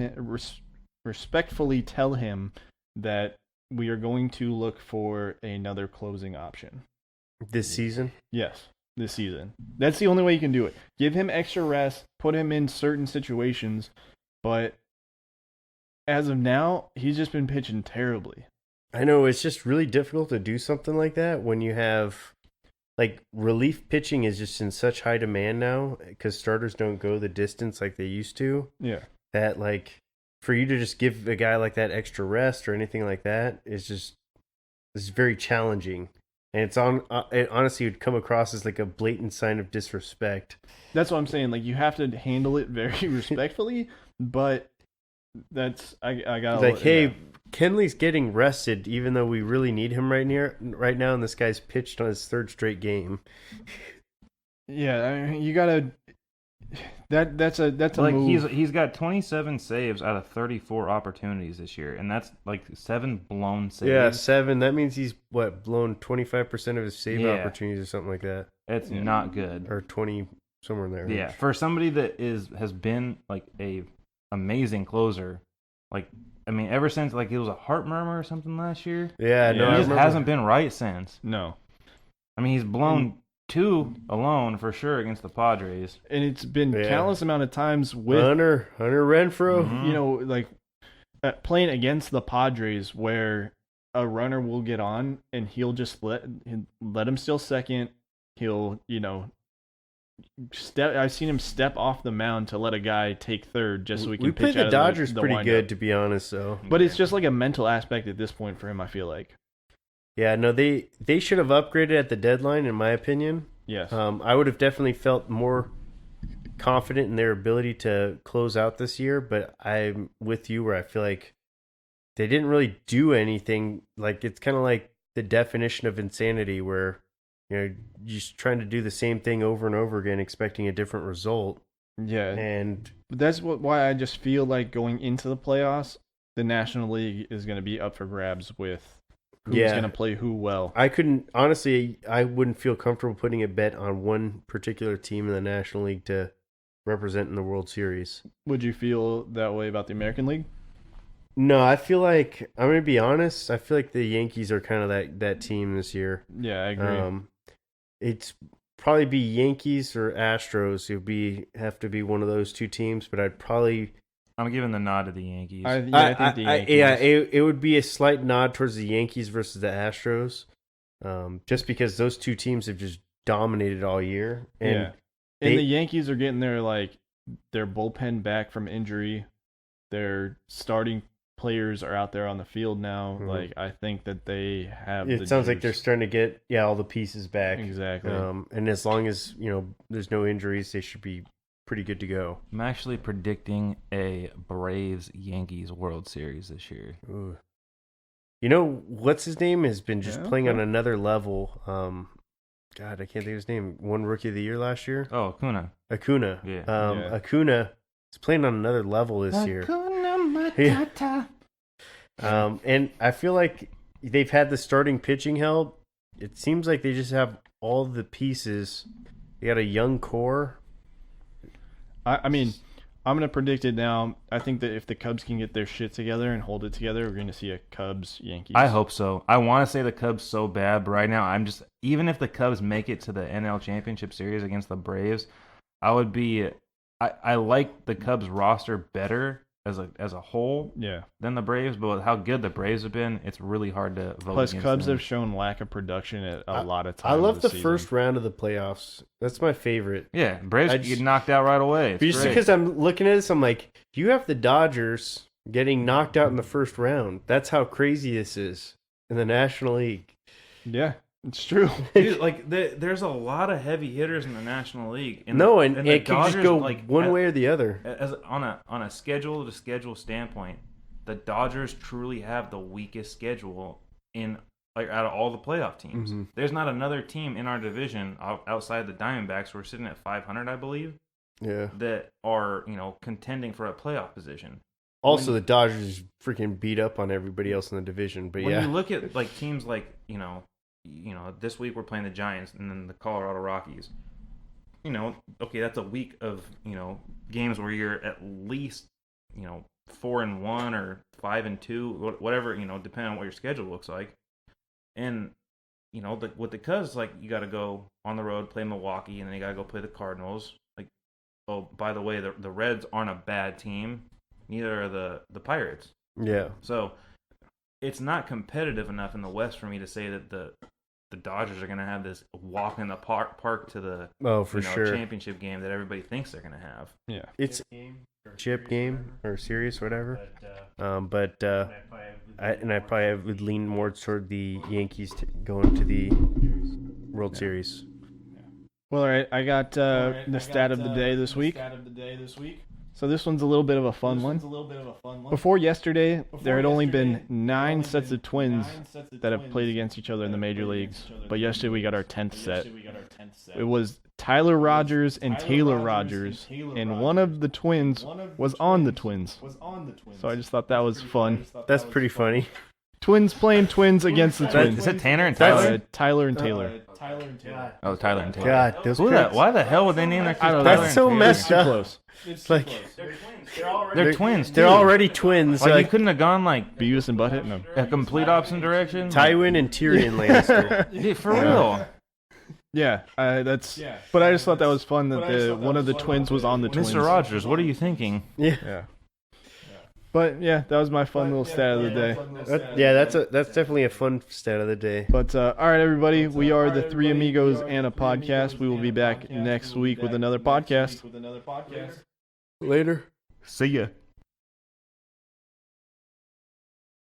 him that we are going to look for another closing option. This season? Yes, this season. That's the only way you can do it. Give him extra rest, put him in certain situations, but as of now, he's just been pitching terribly. I know, it's just really difficult to do something like that when you have, like, relief pitching is just in such high demand now because starters don't go the distance like they used to. Yeah. That, like, for you to just give a guy like that extra rest or anything like that is very challenging. And it honestly would come across as like a blatant sign of disrespect. That's what I'm saying. Like, you have to handle it very respectfully, but I got Like, hey, Kenley's getting rested, even though we really need him right now, and this guy's pitched on his 3rd straight game. Yeah, I mean, you gotta. That's a Like move. he's got 27 saves out of 34 opportunities this year, and that's like 7 blown saves. Yeah, 7. That means he's blown 25% of his save Yeah. opportunities or something like that, It's not good. or 20 somewhere in there. Yeah, for somebody that has been like a amazing closer, like, I mean, ever since like it was a heart murmur or something last year. Yeah, no, Yeah. I He just remember. hasn't been right since. No. I mean, he's blown 2 alone for sure against the Padres. And it's been Yeah. countless amount of times with Hunter Renfroe. you know, like playing against the Padres where a runner will get on and he'll just let him steal second. He'll, you know, I've seen him step off the mound to let a guy take third just so we can We pitch played the out Dodgers of the pretty windup. good, to be honest. Though, But it's just like a mental aspect at this point for him, I feel like. yeah, no, they should have upgraded at the deadline, in my opinion. Yes. I would have definitely felt more confident in their ability to close out this year, but I'm with you where I feel like they didn't really do anything. Like, it's kind of like the definition of insanity where, you know, you're just trying to do the same thing over and over again, expecting a different result. Yeah. And But that's why I just feel like going into the playoffs, the National League is going to be up for grabs with who's Yeah. going to play who well. I wouldn't feel comfortable putting a bet on one particular team in the National League to represent in the World Series. Would you feel that way about the American League? No, I feel like, I'm going to be honest, I feel like the Yankees are kind of that team this year. Yeah, I agree. It's probably be Yankees or Astros. Have to be one of those two teams, but I'm giving the nod to the Yankees. I think the Yankees. yeah, it would be a slight nod towards the Yankees versus the Astros, just because those two teams have just dominated all year. And yeah. And the Yankees are getting their bullpen back from injury. Their starting players are out there on the field now. Mhm. Like, I think that they have. It sounds like they're starting to get all the pieces back. Exactly. And as long as there's no injuries, they should be pretty good to go. I'm actually predicting a Braves-Yankees World Series this year. Ooh. What's his name has been just playing on another level. God, I can't think of his name. Won Rookie of the Year last year. Oh, Acuna. Acuna. Yeah. Acuna is playing on another level this year. Yeah. And I feel like they've had the starting pitching help. It seems like they just have all the pieces. They got a young core. I mean, I'm going to predict it now. I think that if the Cubs can get their shit together and hold it together, we're going to see a Cubs-Yankees. I hope so. I want to say the Cubs so bad, but right now even if the Cubs make it to the NL Championship Series against the Braves, I like the Cubs roster better as a whole than the Braves, but with how good the Braves have been, it's really hard to vote Plus, against Cubs them. have shown lack of production at a lot of times. I love the this first season. round of the playoffs. That's my favorite. Yeah, Braves get knocked out right away. It's Just great. because I'm looking at this, I'm like, you have the Dodgers getting knocked out in the first round. That's how crazy this is in the National League. Yeah, it's true. Dude, there's a lot of heavy hitters in the National League. And No, the and it can just Dodgers, go one way or the other. As on a schedule to schedule standpoint, the Dodgers truly have the weakest schedule out of all the playoff teams. Mm-hmm. There's not another team in our division outside the Diamondbacks, who are sitting at 500, I believe, Yeah. that are contending for a playoff position. Also, the Dodgers freaking beat up on everybody else in the division. But When you look at teams like this week we're playing the Giants and then the Colorado Rockies. Okay, that's a week of games where you're at least 4-1 or 5-2, whatever, depending on what your schedule looks like. And with the Cubs, you got to go on the road, play Milwaukee, and then you got to go play the Cardinals. Oh, by the way, the Reds aren't a bad team. Neither are the Pirates. yeah. So it's not competitive enough in the West for me to say that the Dodgers are going to have this walk in the park to the sure. championship game that everybody thinks they're going to have. Yeah. It's chip game or series, whatever. I probably would lean more toward the Yankees going to the World Series. Well, all right. I got the stat of the day this week. So this one's a little bit of a fun one. Before yesterday, there had only been 9 sets of twins that have played against each other in the major leagues. But yesterday we got our 10th set. It was Tyler Rogers and Taylor Rogers, and one of the twins was on the Twins. So I just thought that was fun. That's pretty funny. Twins playing twins against the twins. Is it Tanner and Tyler? Tyler and Taylor. Oh, Tyler and Taylor. God, those Why the hell would they name their kids I don't Tyler know. and That's so Taylor? messed up. Close. Like They're twins. they're too. already twins. Like, So you couldn't have gone Beavis and Butthead? No. a complete opposite direction. Tywin and Tyrion Lannister. Dude, for real. Yeah, that's. But I just thought that was fun that one of the twins was on the twins. Mr. Rogers, what are you thinking? Yeah. But yeah, that was my fun little stat of the day. That's definitely a fun stat of the day. But all right, everybody, we are the Three Amigos and a podcast. We will be back next week with another podcast. Later. See ya.